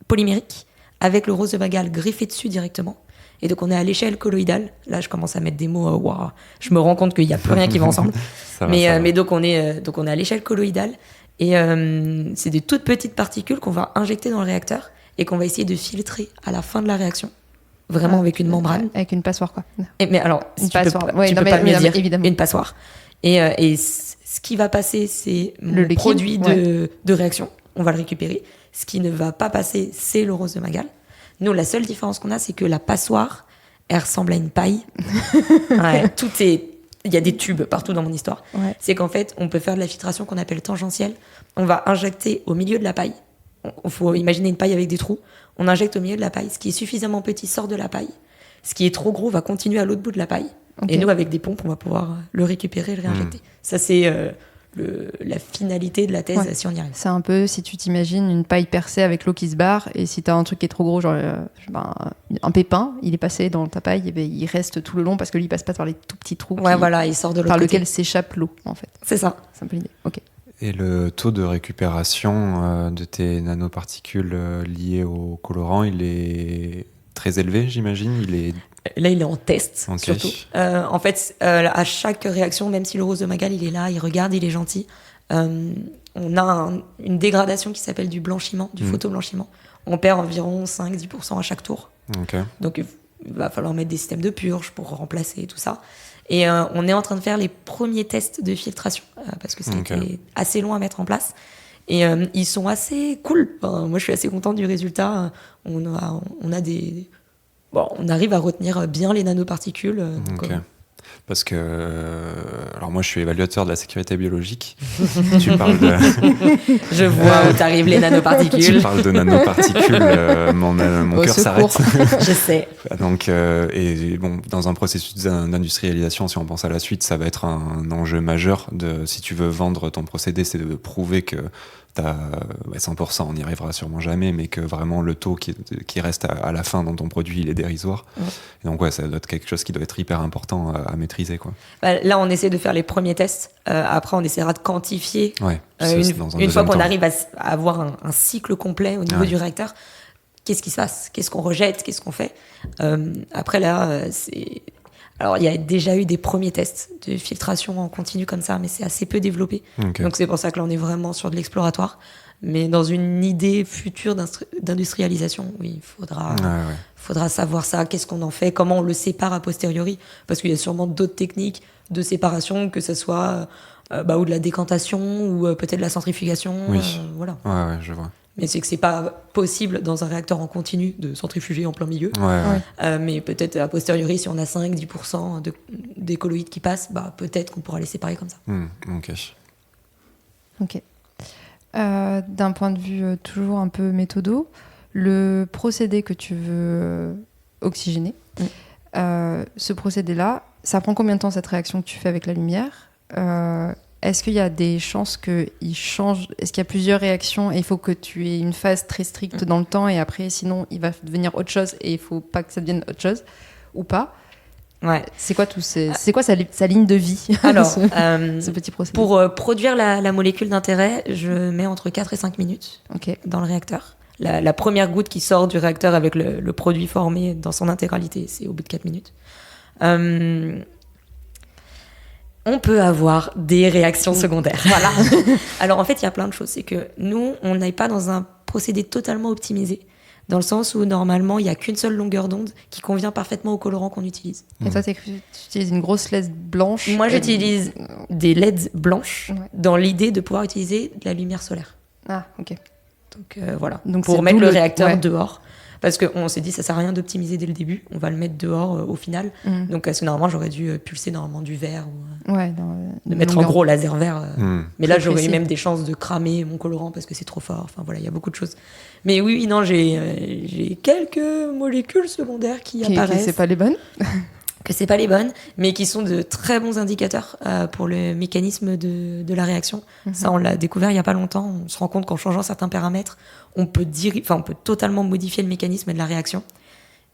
B: polymériques, avec le rose de Bengale greffé dessus directement. Et donc on est à l'échelle colloïdale. Là, je commence à mettre des mots. Waouh, je me rends compte qu'il n'y a plus rien qui va ensemble.
A: Ça va.
B: Mais donc on est à l'échelle colloïdale. Et c'est des toutes petites particules qu'on va injecter dans le réacteur et qu'on va essayer de filtrer à la fin de la réaction. Vraiment avec une membrane.
C: Avec une passoire, quoi.
B: Mais alors,
C: Une
B: tu peux
C: passoire.
B: pas,
C: Ouais,
B: tu
C: non,
B: peux
C: mais
B: pas mieux dire.
C: évidemment.
B: Une passoire. Et ce qui va passer, c'est
C: Le
B: le
C: liquide,
B: produit de réaction. On va le récupérer. Ce qui ne va pas passer, c'est le rose de Bengale. Nous, la seule différence qu'on a, c'est que la passoire, elle ressemble à une paille. Ouais, il y a des tubes partout dans mon histoire.
C: Ouais.
B: C'est qu'en fait, on peut faire de la filtration qu'on appelle tangentielle. On va injecter au milieu de la paille. Il faut imaginer une paille avec des trous. On injecte au milieu de la paille. Ce qui est suffisamment petit sort de la paille. Ce qui est trop gros va continuer à l'autre bout de la paille.
C: Ok.
B: Et nous, avec des pompes, on va pouvoir le récupérer et le réinjecter. Ça, c'est la finalité de la thèse,
C: Ouais.
B: si on y arrive.
C: C'est un peu, si tu t'imagines, une paille percée avec l'eau qui se barre, et si t'as un truc qui est trop gros, genre un pépin, il est passé dans ta paille, et ben, il reste tout le long parce que lui, il passe pas par les tout petits trous
B: Ouais, voilà, il sort de l'autre
C: par
B: côté.
C: lequel s'échappe l'eau, en fait.
B: C'est ça.
C: C'est un peu l'idée. Ok.
A: Et le taux de récupération de tes nanoparticules liées au colorant, il est très élevé, j'imagine.
B: Là, il est en test,
A: Ok.
B: surtout. En fait, à chaque réaction, même si le rose de Bengale, il est là, il regarde, il est gentil, on a une dégradation qui s'appelle du blanchiment, du photoblanchiment. On perd environ 5-10% à chaque tour.
A: Ok.
B: Donc, il va falloir mettre des systèmes de purge pour remplacer tout ça. Et on est en train de faire les premiers tests de filtration, parce que c'était assez long à mettre en place. Et ils sont assez cool. Enfin, moi, je suis assez contente du résultat. On arrive à retenir bien les nanoparticules. Donc,
A: Ok. Parce que, alors moi je suis évaluateur de la sécurité biologique. Tu parles de,
B: je vois où t'arrives les
A: tu
B: nanoparticules.
A: parles de nanoparticules, mon
C: Au
A: cœur
C: secours.
A: s'arrête.
B: Je sais.
A: Donc, et bon, dans un processus d'industrialisation, si on pense à la suite, ça va être un enjeu majeur. Si tu veux vendre ton procédé, c'est de prouver que t'as 100%, on n'y arrivera sûrement jamais, mais que vraiment le taux qui reste à la fin dans ton produit, il est dérisoire.
B: Ouais.
A: Et donc ouais, ça doit être quelque chose qui doit être hyper important à maîtriser, quoi.
B: Là, on essaie de faire les premiers tests. Après, on essaiera de quantifier.
A: Ouais.
B: Une fois qu'on arrive à avoir un cycle complet au niveau
A: Ouais.
B: du réacteur, qu'est-ce qui se passe? Qu'est-ce qu'on rejette? Qu'est-ce qu'on fait? Après, là, alors, il y a déjà eu des premiers tests de filtration en continu comme ça, mais c'est assez peu développé.
A: Ok.
B: Donc, c'est pour ça que là, on est vraiment sur de l'exploratoire. Mais dans une idée future d'industrialisation, oui, il faudra savoir ça, qu'est-ce qu'on en fait, comment on le sépare a posteriori. Parce qu'il y a sûrement d'autres techniques de séparation, que ce soit ou de la décantation, ou peut-être de la centrifugation.
A: Oui.
B: Voilà.
A: Ouais, je vois.
B: Mais c'est que c'est pas possible dans un réacteur en continu de centrifuger en plein milieu.
A: Ouais.
B: Mais peut-être a posteriori, si on a 5-10% des colloïdes qui passent, peut-être qu'on pourra les séparer comme ça.
A: Ok.
C: Ok. D'un point de vue toujours un peu méthodo, le procédé que tu veux oxygéner, ce procédé-là, ça prend combien de temps cette réaction que tu fais avec la lumière? Est-ce qu'il y a des chances qu'il change? Est-ce qu'il y a plusieurs réactions et il faut que tu aies une phase très stricte dans le temps et après, sinon, il va devenir autre chose et il faut pas que ça devienne autre chose ou pas?
B: Ouais.
C: C'est quoi sa ligne de vie?
B: Alors,
C: ce petit procédé.
B: pour produire la molécule d'intérêt, je mets entre 4 et 5 minutes
C: Ok.
B: dans le réacteur. la première goutte qui sort du réacteur avec le produit formé dans son intégralité, c'est au bout de 4 minutes. On peut avoir des réactions secondaires. Voilà. Alors en fait, il y a plein de choses. C'est que nous, on n'est pas dans un procédé totalement optimisé, dans le sens où normalement, il n'y a qu'une seule longueur d'onde qui convient parfaitement au colorant qu'on utilise.
C: Et toi, tu utilises une grosse LED blanche?
B: Moi, j'utilise des LED blanches dans l'idée de pouvoir utiliser de la lumière solaire.
C: Ah, ok.
B: Donc voilà,
C: Donc,
B: pour
C: c'est
B: mettre
C: d'où
B: le réacteur
C: ouais.
B: dehors. Parce qu'on s'est dit, ça sert à rien d'optimiser dès le début, on va le mettre dehors au final. Donc parce que normalement, j'aurais dû pulser normalement du vert ou
C: Ouais,
B: de mettre en gros laser vert. Mais là,
C: Plus
B: j'aurais eu
C: précis.
B: même des chances de cramer mon colorant parce que c'est trop fort. Enfin voilà, il y a beaucoup de choses. Mais oui, non, j'ai quelques molécules secondaires qui apparaissent.
C: C'est pas les bonnes.
B: Que c'est pas les bonnes, mais qui sont de très bons indicateurs pour le mécanisme de la réaction. Ça, on l'a découvert il y a pas longtemps. On se rend compte qu'en changeant certains paramètres, on peut totalement modifier le mécanisme de la réaction.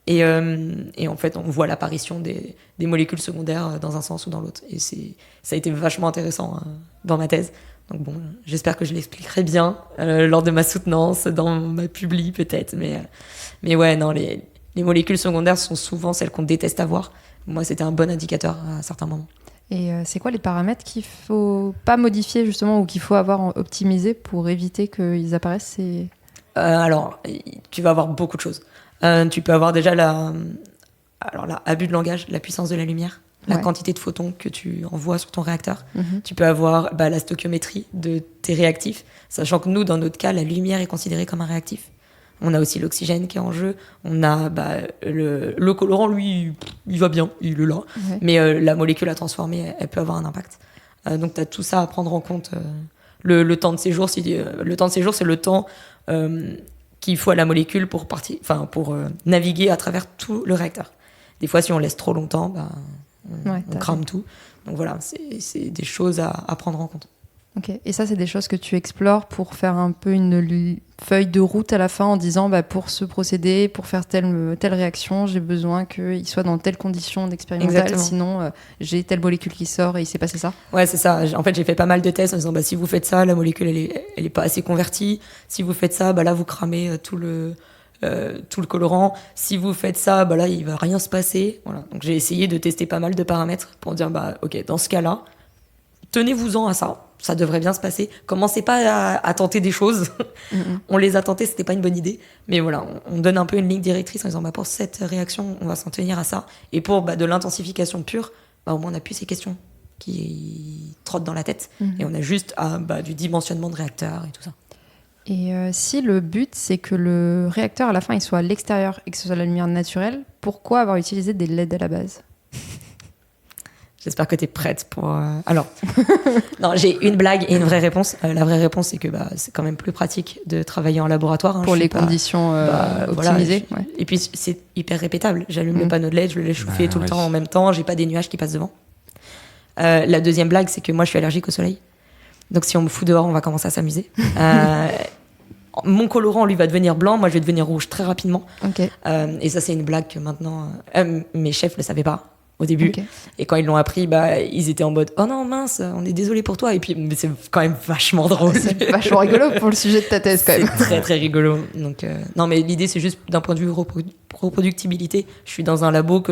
B: Et en fait, on voit l'apparition des molécules secondaires dans un sens ou dans l'autre. Et ça a été vachement intéressant dans ma thèse. Donc bon, j'espère que je l'expliquerai bien lors de ma soutenance, dans ma publi peut-être. Mais ouais, non, les molécules secondaires sont souvent celles qu'on déteste avoir. Moi, c'était un bon indicateur à certains moments.
C: Et c'est quoi les paramètres qu'il faut pas modifier justement ou qu'il faut avoir optimisé pour éviter qu'ils apparaissent
B: Alors, tu vas avoir beaucoup de choses. Tu peux avoir déjà abus de langage, la puissance de la lumière, la quantité de photons que tu envoies sur ton réacteur. Tu peux avoir la stoichiométrie de tes réactifs, sachant que nous, dans notre cas, la lumière est considérée comme un réactif. On a aussi l'oxygène qui est en jeu. On a le colorant, lui, il va bien, il est là. Ouais. Mais la molécule à transformer, elle peut avoir un impact. Donc, tu as tout ça à prendre en compte. Le temps de séjour, le temps de séjour, c'est le temps qu'il faut à la molécule pour naviguer à travers tout le réacteur. Des fois, si on laisse trop longtemps, on crame tout. Donc voilà, c'est des choses à prendre en compte.
C: Ok. Et ça, c'est des choses que tu explores pour faire un peu une feuille de route à la fin en disant pour ce procédé, pour faire telle réaction, j'ai besoin qu'il soit dans telle condition d'expérimental. Sinon, j'ai telle molécule qui sort et il s'est passé ça.
B: Ouais, c'est ça. En fait, j'ai fait pas mal de tests en disant si vous faites ça, la molécule, elle est pas assez convertie. Si vous faites ça, là, vous cramez tout le colorant. Si vous faites ça, là, il va rien se passer. Voilà. Donc, j'ai essayé de tester pas mal de paramètres pour dire ok, dans ce cas-là, tenez-vous-en à ça. Ça devrait bien se passer. Commencez pas à tenter des choses. On les a tentées, c'était pas une bonne idée. Mais voilà, on donne un peu une ligne directrice en disant pour cette réaction, on va s'en tenir à ça. Et pour de l'intensification pure, au moins on n'a plus ces questions qui trottent dans la tête. Et on a juste du dimensionnement de réacteur et tout ça.
C: Et si le but, c'est que le réacteur, à la fin, il soit à l'extérieur et que ce soit la lumière naturelle, pourquoi avoir utilisé des LED à la base ?
B: J'espère que tu es prête pour... Alors, non, j'ai une blague et une vraie réponse. La vraie réponse, c'est que c'est quand même plus pratique de travailler en laboratoire.
C: Pour les conditions optimisées.
B: Voilà, et puis, c'est hyper répétable. J'allume le panneau de LED, je le laisse chauffer tout le temps en même temps. J'ai pas des nuages qui passent devant. La deuxième blague, c'est que moi, je suis allergique au soleil. Donc, si on me fout dehors, on va commencer à s'amuser. Mon colorant, lui, va devenir blanc. Moi, je vais devenir rouge très rapidement.
C: Okay.
B: Et ça, c'est une blague que maintenant... mes chefs le savaient pas au début. Okay. Et quand ils l'ont appris, ils étaient en mode « Oh non, mince, on est désolé pour toi. » Et puis, mais c'est quand même vachement drôle.
C: C'est vachement rigolo pour le sujet de ta thèse, quand même.
B: C'est très, très rigolo. Donc, non, mais l'idée, c'est juste d'un point de vue reproductibilité. Je suis dans un labo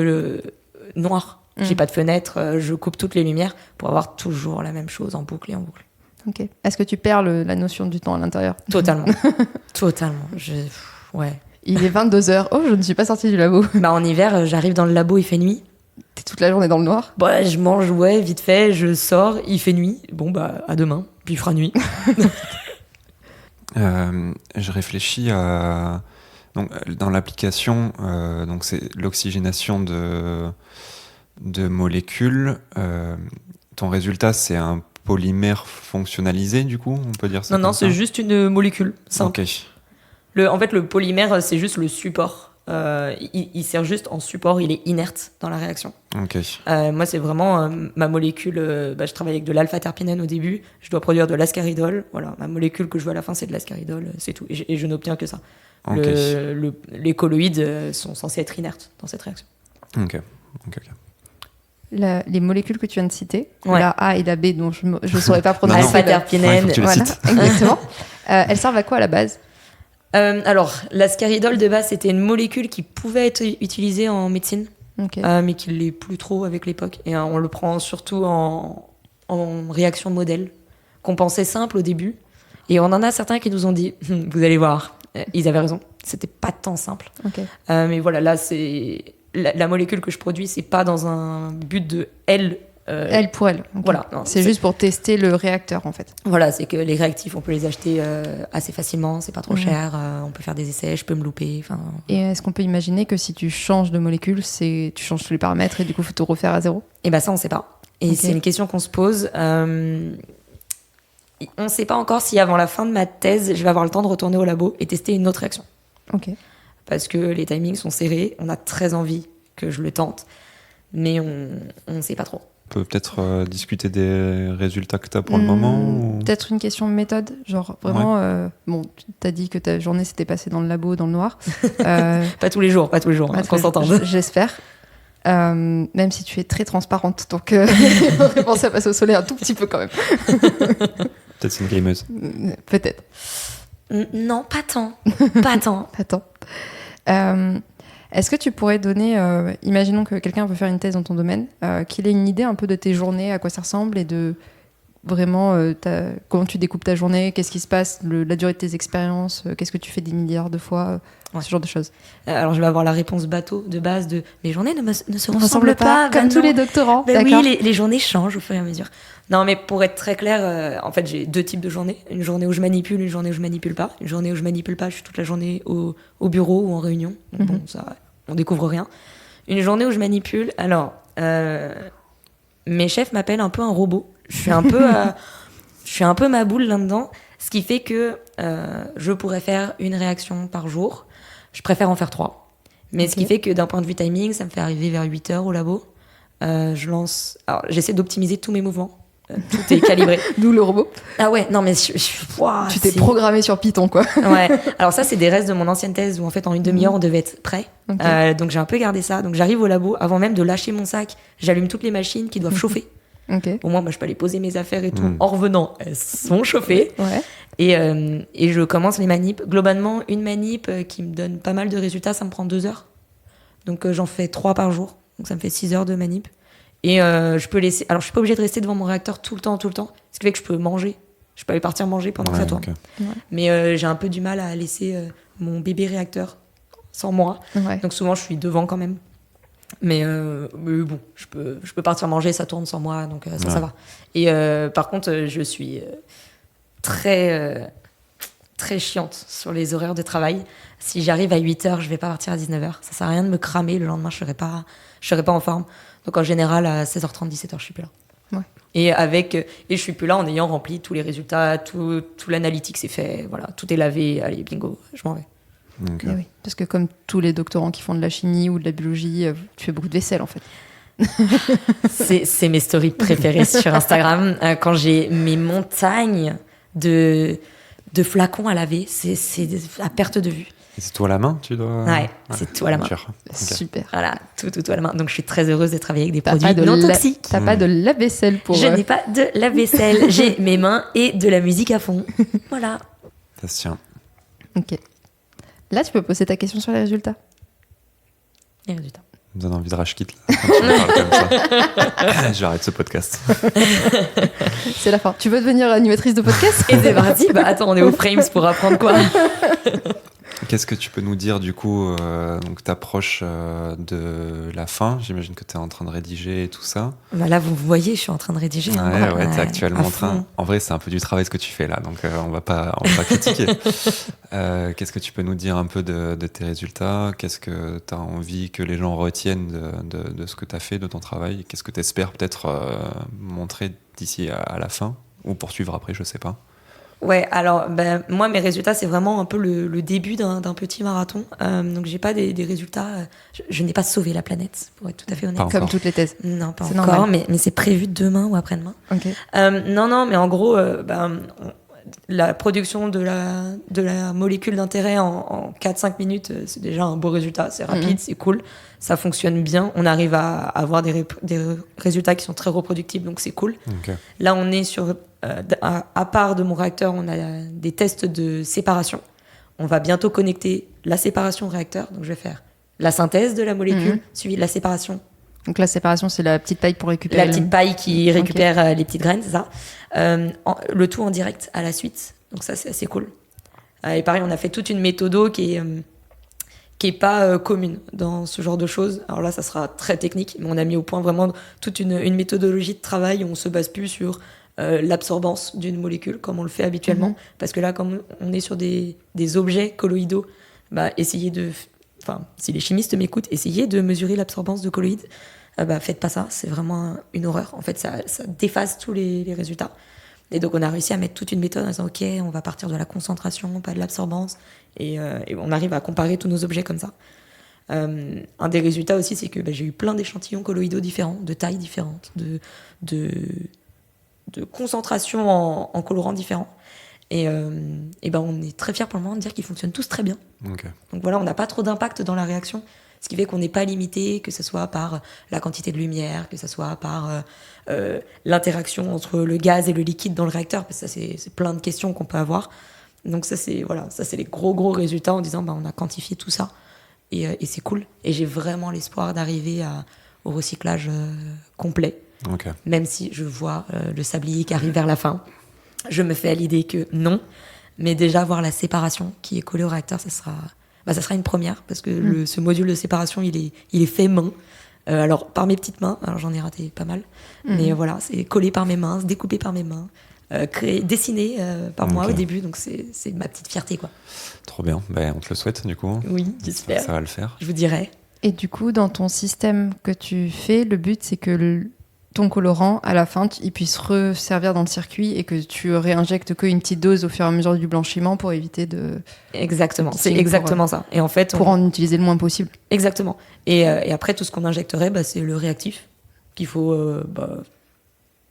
B: noir. J'ai pas de fenêtre. Je coupe toutes les lumières pour avoir toujours la même chose en boucle et en boucle.
C: Ok. Est-ce que tu perds la notion du temps à l'intérieur ?
B: Totalement. Totalement. Ouais.
C: Il est 22h. Oh, je ne suis pas sortie du labo.
B: En hiver, j'arrive dans le labo, il fait nuit.
C: T'es toute la journée dans le noir ?
B: Je mange, vite fait, je sors, il fait nuit. Bon, à demain, puis il fera nuit.
A: Je réfléchis à... Donc, dans l'application, c'est l'oxygénation de molécules. Ton résultat, c'est un polymère fonctionnalisé, du coup, on peut dire ça?
B: Non, c'est juste une molécule simple.
A: Okay.
B: En fait, le polymère, c'est juste le support. Il sert juste en support, il est inerte dans la réaction.
A: Okay.
B: Moi, c'est vraiment ma molécule. Je travaille avec de l'alpha-terpinène au début. Je dois produire de l'ascaridol. Voilà, ma molécule que je veux à la fin, c'est de l'ascaridol. C'est tout. Et je n'obtiens que ça. Okay. Les colloïdes sont censés être inertes dans cette réaction.
A: Ok.
C: Les molécules que tu viens de citer, la A et la B, dont je ne saurais pas prononcer.
B: Alpha-terpinène,
A: voilà,
C: exactement. Elles servent à quoi à la base ?
B: Alors, l'ascaridole de base, c'était une molécule qui pouvait être utilisée en médecine, mais qui ne l'est plus trop avec l'époque. Et on le prend surtout en réaction modèle, qu'on pensait simple au début. Et on en a certains qui nous ont dit, vous allez voir, ils avaient raison, c'était pas tant simple. Mais voilà, là, c'est la molécule que je produis, c'est pas dans un but de elle.
C: Elle pour elle.
B: Voilà. Non,
C: c'est juste pour tester le réacteur, en fait.
B: Voilà, c'est que les réactifs, on peut les acheter assez facilement, c'est pas trop cher, on peut faire des essais, je peux me louper.
C: Et est-ce qu'on peut imaginer que si tu changes de molécule, tu changes tous les paramètres et du coup, il faut tout refaire à zéro?
B: Et ben ça, on sait pas. Et c'est une question qu'on se pose. On sait pas encore si avant la fin de ma thèse, je vais avoir le temps de retourner au labo et tester une autre réaction. Parce que les timings sont serrés, on a très envie que je le tente, mais on sait pas trop.
A: On peut peut-être discuter des résultats que tu as pour le moment ou...
C: Peut-être une question de méthode, genre vraiment, bon, tu as dit que ta journée s'était passée dans le labo, dans le noir.
B: Pas tous les jours, qu'on s'entende.
C: J'espère. Même si tu es très transparente, donc on aurait pensé à passer au soleil un tout petit peu quand même.
A: Peut-être c'est une gameuse.
C: Peut-être.
B: Non, pas tant.
C: Est-ce que tu pourrais donner, imaginons que quelqu'un veut faire une thèse dans ton domaine, qu'il ait une idée un peu de tes journées, à quoi ça ressemble et de vraiment comment tu découpes ta journée, qu'est-ce qui se passe, la durée de tes expériences, qu'est-ce que tu fais des milliards de fois, ce genre de choses.
B: Alors je vais avoir la réponse bateau de base de mes journées ne se ressemblent pas.
C: Comme tous les doctorants.
B: Oui, les journées changent au fur et à mesure. Non, mais pour être très clair, en fait j'ai 2 types de journées. Une journée où je manipule, une journée où je manipule pas. Une journée où je manipule pas, je suis toute la journée au bureau ou en réunion. Donc bon, ça, on découvre rien. Une journée où je manipule, alors mes chefs m'appellent un peu un robot. Je suis un peu ma boule là-dedans, ce qui fait que je pourrais faire une réaction par jour. Je préfère en faire 3. Mais ce qui fait que d'un point de vue timing, ça me fait arriver vers 8h au labo. Alors, j'essaie d'optimiser tous mes mouvements. Tout est calibré.
C: D'où le robot.
B: Ah ouais, non mais
C: tu t'es programmé sur Python, quoi.
B: Ouais. Alors ça, c'est des restes de mon ancienne thèse où en fait en une demi-heure on devait être prêt. Donc j'ai un peu gardé ça. Donc j'arrive au labo avant même de lâcher mon sac, j'allume toutes les machines qui doivent chauffer. Au moins, je peux aller poser mes affaires et tout. En revenant, elles sont chauffées. Et je commence les manips. Globalement, une manip qui me donne pas mal de résultats, ça me prend 2 heures. Donc j'en fais 3 par jour. Donc ça me fait 6 heures de manip. Et je peux laisser. Alors je suis pas obligée de rester devant mon réacteur tout le temps. Ce qui fait que je peux manger. Je peux aller partir manger pendant que ça tourne. Mais j'ai un peu du mal à laisser mon bébé réacteur sans moi. Donc souvent je suis devant quand même. Mais bon, je peux partir manger, ça tourne sans moi, donc ça va. Et par contre, je suis très chiante sur les horaires de travail. Si j'arrive à 8h, je vais pas partir à 19h. Ça sert à rien de me cramer, le lendemain, je serai pas en forme. Donc en général, à 16h30, 17h, je suis plus là. Et je suis plus là en ayant rempli tous les résultats, tout l'analytique c'est fait, voilà, tout est lavé, allez, bingo, je m'en vais.
C: Oui, parce que comme tous les doctorants qui font de la chimie ou de la biologie, tu fais beaucoup de vaisselle en fait.
B: C'est mes stories préférées sur Instagram. Quand j'ai mes montagnes de flacons à laver, c'est à perte de vue.
A: Et c'est tout à la main, tu dois...
B: Ouais, c'est tout à la main.
C: Super.
B: Voilà, tout à la main. Donc je suis très heureuse de travailler avec des produits non toxiques.
C: T'as pas de lave-vaisselle pour...
B: Je n'ai pas de lave-vaisselle. J'ai mes mains et de la musique à fond. Voilà.
A: Ça se tient.
C: Ok. Là, tu peux poser ta question sur les résultats.
B: Les résultats.
A: Ça me donne envie de rage quitte, là. Quand tu me parles comme ça. J'arrête ce podcast.
C: C'est la fin. Tu veux devenir animatrice de podcast?
B: Et c'est parti. Bah attends, on est au Frames pour apprendre quoi.
A: Qu'est-ce que tu peux nous dire du coup donc t'approches de la fin, j'imagine que tu es en train de rédiger et tout ça.
B: Bah là vous voyez, je suis en train de rédiger.
A: Ouais, t'es actuellement en train. En vrai, c'est un peu du travail ce que tu fais là, donc on va pas critiquer. Qu'est-ce que tu peux nous dire un peu de tes résultats? Qu'est-ce que tu as envie que les gens retiennent de ce que tu as fait, de ton travail? Qu'est-ce que tu espères peut-être montrer d'ici à la fin ou poursuivre après, je sais pas.
B: Ouais, alors moi mes résultats c'est vraiment un peu le début d'un petit marathon. Donc j'ai pas des résultats. Je n'ai pas sauvé la planète pour être tout à fait honnête.
C: Comme toutes les thèses.
B: Non, pas encore, mais c'est prévu demain ou après-demain.
C: Okay.
B: Non, mais en gros, la production de la molécule d'intérêt en 4-5 minutes, c'est déjà un beau résultat. C'est rapide, c'est cool, ça fonctionne bien. On arrive à avoir des résultats qui sont très reproductibles, donc c'est cool.
A: Okay.
B: Là, on est sur... à part de mon réacteur, on a des tests de séparation. on va bientôt connecter la séparation au réacteur. Donc, je vais faire la synthèse de la molécule, suivi de la séparation.
C: Donc la séparation, c'est la petite paille pour récupérer.
B: La petite paille qui récupère les petites graines, c'est ça. Le tout en direct à la suite. Donc ça, c'est assez cool. Et pareil, on a fait toute une méthode qui est pas commune dans ce genre de choses. Alors là, ça sera très technique, mais on a mis au point vraiment toute une méthodologie de travail où on se base plus sur l'absorbance d'une molécule comme on le fait habituellement. Parce que là, comme on est sur des objets colloïdaux, si les chimistes m'écoutent, essayez de mesurer l'absorbance de colloïdes. Faites pas ça, c'est vraiment une horreur. En fait, ça déphase tous les résultats. Et donc, on a réussi à mettre toute une méthode en disant, OK, on va partir de la concentration, pas de l'absorbance. Et on arrive à comparer tous nos objets comme ça. Un des résultats aussi, c'est que j'ai eu plein d'échantillons colloïdaux différents, de tailles différentes, de concentration en colorants différents. Et on est très fiers pour le moment de dire qu'ils fonctionnent tous très bien.
A: Okay.
B: Donc voilà, on n'a pas trop d'impact dans la réaction, ce qui fait qu'on n'est pas limité, que ce soit par la quantité de lumière, que ce soit par l'interaction entre le gaz et le liquide dans le réacteur, parce que ça, c'est plein de questions qu'on peut avoir. Donc ça, c'est les gros résultats en disant on a quantifié tout ça, et c'est cool. Et j'ai vraiment l'espoir d'arriver au recyclage complet, même si je vois le sablier qui arrive vers la fin. Je me fais à l'idée que non, mais déjà voir la séparation qui est collée au réacteur, ça sera une première, parce que ce module de séparation, il est fait main. Alors, par mes petites mains, alors j'en ai raté pas mal, mais voilà, c'est collé par mes mains, découpé par mes mains, dessiné par moi au début, donc c'est ma petite fierté, quoi.
A: Trop bien, on te le souhaite du coup.
B: Oui, j'espère.
A: Ça va le faire.
B: Je vous dirai.
C: Et du coup, dans ton système que tu fais, le but, c'est que ton colorant, à la fin, il puisse resservir dans le circuit et que tu réinjectes qu'une petite dose au fur et à mesure du blanchiment pour éviter de...
B: Exactement, c'est exactement ça. Et en fait,
C: pour en utiliser le moins possible.
B: Exactement. Et après, tout ce qu'on injecterait, c'est le réactif qu'il faut...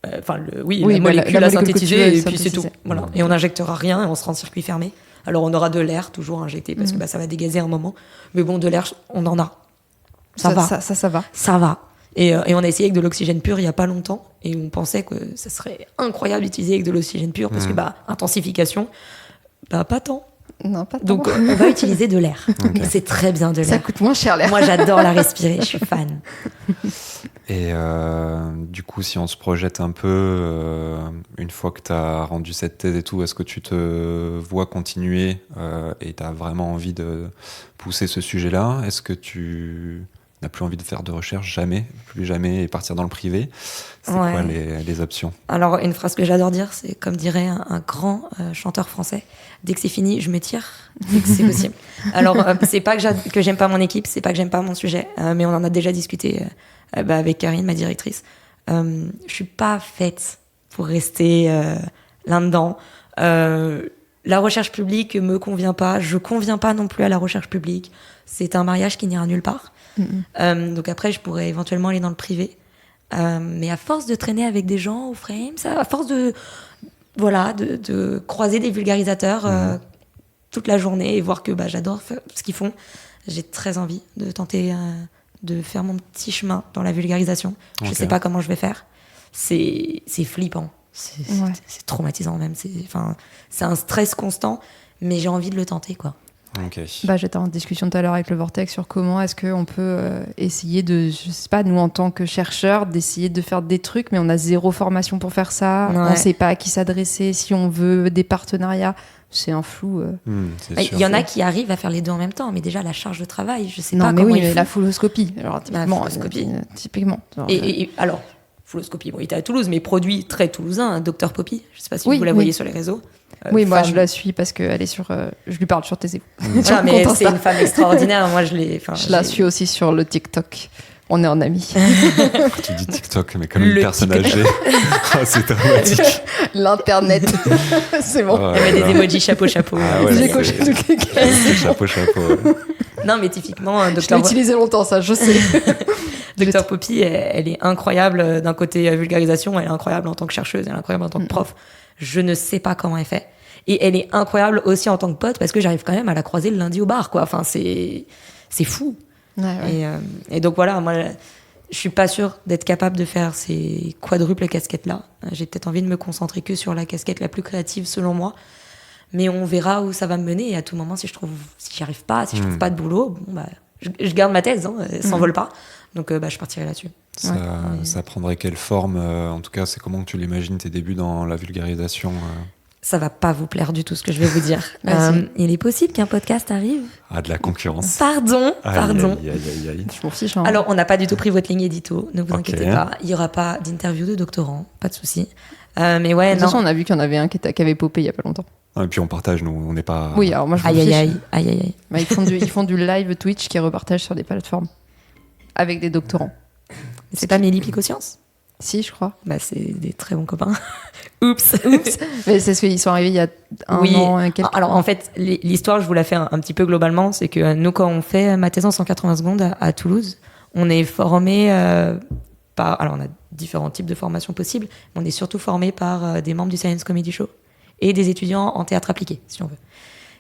B: la molécule à synthétiser, et puis c'est tout. Voilà. Et on n'injectera rien et on sera en circuit fermé. Alors, on aura de l'air toujours injecté parce que ça va dégazer un moment. Mais bon, de l'air, on en a. Ça va.
C: Ça va.
B: Ça va. Et on a essayé avec de l'oxygène pur il n'y a pas longtemps, et on pensait que ça serait incroyable d'utiliser avec de l'oxygène pur, parce que intensification, pas tant.
C: Non, pas tant.
B: Donc on va utiliser de l'air. Okay. C'est très bien de l'air.
C: Ça coûte moins cher l'air.
B: Moi j'adore la respirer, je suis fan.
A: Et du coup, si on se projette un peu, une fois que tu as rendu cette thèse et tout, est-ce que tu te vois continuer et tu as vraiment envie de pousser ce sujet-là ? Est-ce que tu n'a plus envie de faire de recherche, plus jamais, et partir dans le privé? C'est quoi les options? Alors,
B: une phrase que j'adore dire, c'est comme dirait un grand chanteur français, dès que c'est fini, je me tire, dès que c'est possible. Alors, c'est pas que j'aime pas mon équipe, c'est pas que j'aime pas mon sujet, mais on en a déjà discuté avec Karine, ma directrice. Je suis pas faite pour rester là-dedans. La recherche publique me convient pas, je conviens pas non plus à la recherche publique. C'est un mariage qui n'ira nulle part. Donc après, je pourrais éventuellement aller dans le privé. Mais à force de traîner avec des gens au frame, à force de croiser des vulgarisateurs toute la journée et voir que j'adore ce qu'ils font, j'ai très envie de tenter de faire mon petit chemin dans la vulgarisation. Je sais pas comment je vais faire. C'est flippant. C'est traumatisant même. C'est un stress constant, mais j'ai envie de le tenter, quoi.
A: Okay.
C: J'étais en discussion tout à l'heure avec le Vortex sur comment est-ce qu'on peut essayer de, je sais pas, nous en tant que chercheurs, d'essayer de faire des trucs, mais on a zéro formation pour faire ça, on sait pas à qui s'adresser, si on veut des partenariats, c'est un flou.
B: Il y en a qui arrivent à faire les deux en même temps, mais déjà la charge de travail, je sais
C: pas
B: comment
C: mais la fouloscopie, alors typiquement.
B: Alors, fouloscopie, il était à Toulouse, mais produit très toulousain, Dr Poppy, je sais pas si vous la voyez sur les réseaux.
C: Moi je la suis parce qu'elle est sur. Je lui parle sur Taisez.
B: Mais c'est une femme extraordinaire. Moi
C: je la suis aussi sur le TikTok. On est en amis.
A: Tu dis TikTok, mais comme une personne âgée. C'est dramatique.
C: L'internet. C'est bon.
B: Elle met des emojis chapeau.
C: J'ai coché toutes les cases.
A: Chapeau.
B: Non, mais typiquement,
C: je l'ai utilisé longtemps, ça, je sais.
B: Dr Poppy, elle est incroyable d'un côté vulgarisation, elle est incroyable en tant que chercheuse, elle est incroyable en tant que prof. Je ne sais pas comment elle fait. Et elle est incroyable aussi en tant que pote, parce que j'arrive quand même à la croiser le lundi au bar, quoi. Enfin, c'est fou. Et donc voilà, moi, je suis pas sûre d'être capable de faire ces quadruples casquettes-là. J'ai peut-être envie de me concentrer que sur la casquette la plus créative, selon moi. mais on verra où ça va me mener. Et à tout moment, si j'y arrive pas, si je trouve pas de boulot, bon, bah, je garde ma thèse, elle s'envole pas. Donc, je partirai là-dessus.
A: Ça prendrait quelle forme en tout cas, c'est comment que tu l'imagines tes débuts dans la vulgarisation
B: Ça va pas vous plaire du tout ce que je vais vous dire. Il est possible qu'un podcast arrive.
A: Ah, de la concurrence.
B: Pardon.
A: Aïe.
C: Je m'en fiche. Hein.
B: Alors, on n'a pas du tout pris votre ligne édito, ne vous inquiétez pas. Il y aura pas d'interview de doctorant, pas de souci. Mais ouais,
C: de toute façon, on a vu qu'il y en avait un qui avait popé il y a pas longtemps.
A: Et puis on partage, nous, on n'est pas...
C: Oui, alors moi je
B: Aïe.
C: Bah, ils font du live Twitch qui repartagent sur des plateformes avec des doctorants.
B: C'est pas Mélie Picoscience?
C: Si, je crois.
B: Bah, c'est des très bons copains. Oups.
C: Mais c'est ce qu'ils sont arrivés il y a un an et quelques.
B: Alors en fait, l'histoire, je vous la fais un petit peu globalement, c'est que nous, quand on fait ma thèse en 180 secondes à Toulouse, on est formé alors on a différents types de formations possibles, mais on est surtout formé par des membres du Science Comedy Show et des étudiants en théâtre appliqué, si on veut.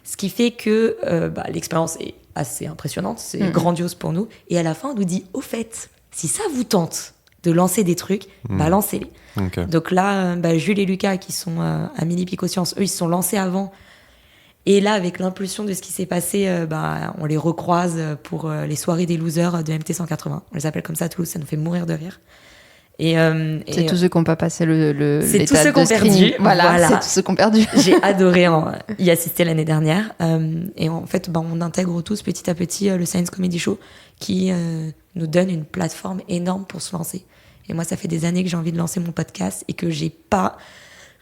B: Ce qui fait que l'expérience est assez impressionnante, c'est grandiose pour nous. Et à la fin, on nous dit, au fait, si ça vous tente de lancer des trucs, lancez-les. Okay. Donc là, Jules et Lucas, qui sont à Mélie Picoscience, eux, ils se sont lancés avant. Et là, avec l'impulsion de ce qui s'est passé, on les recroise pour les soirées des losers de MT 180. On les appelle comme ça à Toulouse, ça nous fait mourir de rire.
C: C'est tous ceux qui n'ont pas passé
B: c'est tous ceux qui ont perdu.
C: Voilà. C'est tous ceux qui ont perdu.
B: J'ai adoré y assister l'année dernière. Et en fait, on intègre tous petit à petit le Science Comedy Show qui nous donne une plateforme énorme pour se lancer. Et moi, ça fait des années que j'ai envie de lancer mon podcast et que j'ai pas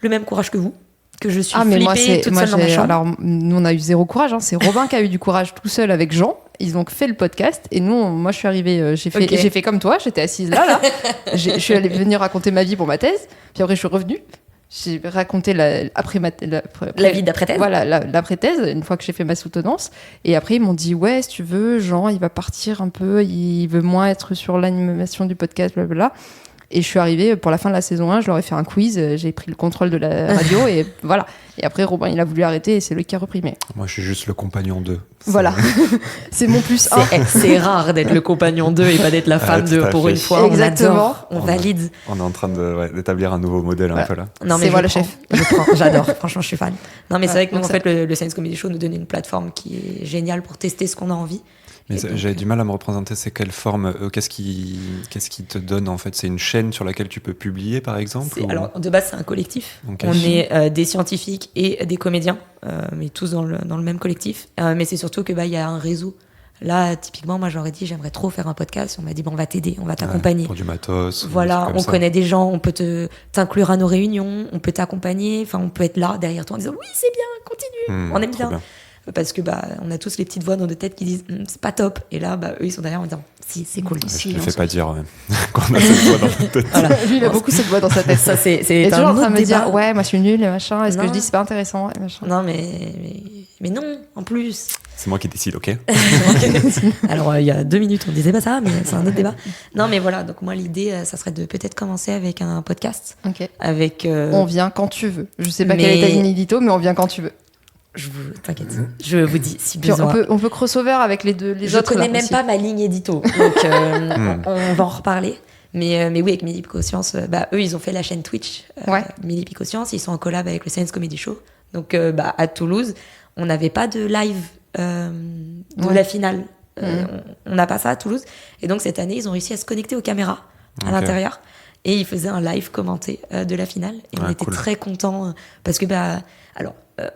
B: le même courage que vous. Que je suis flippée toute seule dans ma chambre.
C: Alors, nous, on a eu zéro courage. Hein. C'est Robin qui a eu du courage tout seul avec Jean. Ils ont fait le podcast. Et nous, moi, je suis arrivée, j'ai fait comme toi. J'étais assise là. Je suis allée venir raconter ma vie pour ma thèse. Puis après, je suis revenue. J'ai raconté la
B: vie d'après-thèse.
C: Voilà, l'après-thèse, une fois que j'ai fait ma soutenance. Et après, ils m'ont dit, ouais, si tu veux, Jean, il va partir un peu. Il veut moins être sur l'animation du podcast, blablabla. Et je suis arrivée pour la fin de la saison 1, je leur ai fait un quiz, j'ai pris le contrôle de la radio et voilà. Et après, Robin, il a voulu arrêter et c'est lui qui a repris. Mais...
A: Moi, je suis juste le compagnon 2.
C: Voilà. C'est mon plus 1.
B: C'est rare d'être le compagnon 2 et pas d'être la femme 2 pour une fois.
C: Exactement.
B: On valide.
A: On est en train d'établir un nouveau modèle un peu là.
B: Non, mais c'est moi le chef. J'adore. Franchement, je suis fan. Non, mais c'est vrai que nous, en fait, le Science Comedy Show nous donne une plateforme qui est géniale pour tester ce qu'on a envie.
A: Mais j'avais du mal à me représenter, c'est quelle forme, qu'est-ce qui te donne en fait? C'est une chaîne sur laquelle tu peux publier par exemple
B: Alors de base c'est un collectif, on est des scientifiques et des comédiens, mais tous dans le même collectif, mais c'est surtout que y a un réseau. Là typiquement moi j'aurais dit j'aimerais trop faire un podcast, on m'a dit on va t'aider, on va t'accompagner.
A: Pour du matos.
B: Voilà, on connaît des gens, on peut t'inclure à nos réunions, on peut t'accompagner, enfin on peut être là derrière toi en disant oui c'est bien, continue, on aime bien. Parce que on a tous les petites voix dans nos têtes qui disent c'est pas top, et là eux ils sont derrière en disant si c'est cool.
A: Je te fais pas dire qu'on a cette voix dans notre tête.
C: Voilà. Lui il a beaucoup cette voix dans sa tête.
B: Ça c'est
C: toujours en train de me dire ouais moi je suis nulle et machin, est-ce que je dis c'est pas intéressant et machin.
B: Non mais non en plus.
A: C'est moi qui décide, ok.
B: Alors il y a 2 minutes on disait pas ça, mais c'est un autre débat. Non mais voilà, donc moi l'idée ça serait de peut-être commencer avec un podcast. Avec
C: on vient quand tu veux. Je sais pas quelle est ta ligne édito, mais on vient quand tu veux.
B: T'inquiète, je vous dis si besoin.
C: On peut crossover avec les autres.
B: Je connais même pas ma ligne édito, donc on va en reparler. Mais oui, avec Mélie Picoscience, eux ils ont fait la chaîne Twitch. Mélie Picoscience, ils sont en collab avec le Science Comedy Show. Donc à Toulouse, on n'avait pas de live de la finale. On n'a pas ça à Toulouse. Et donc cette année, ils ont réussi à se connecter aux caméras à l'intérieur. Et ils faisaient un live commenté de la finale. Et on était très contents parce que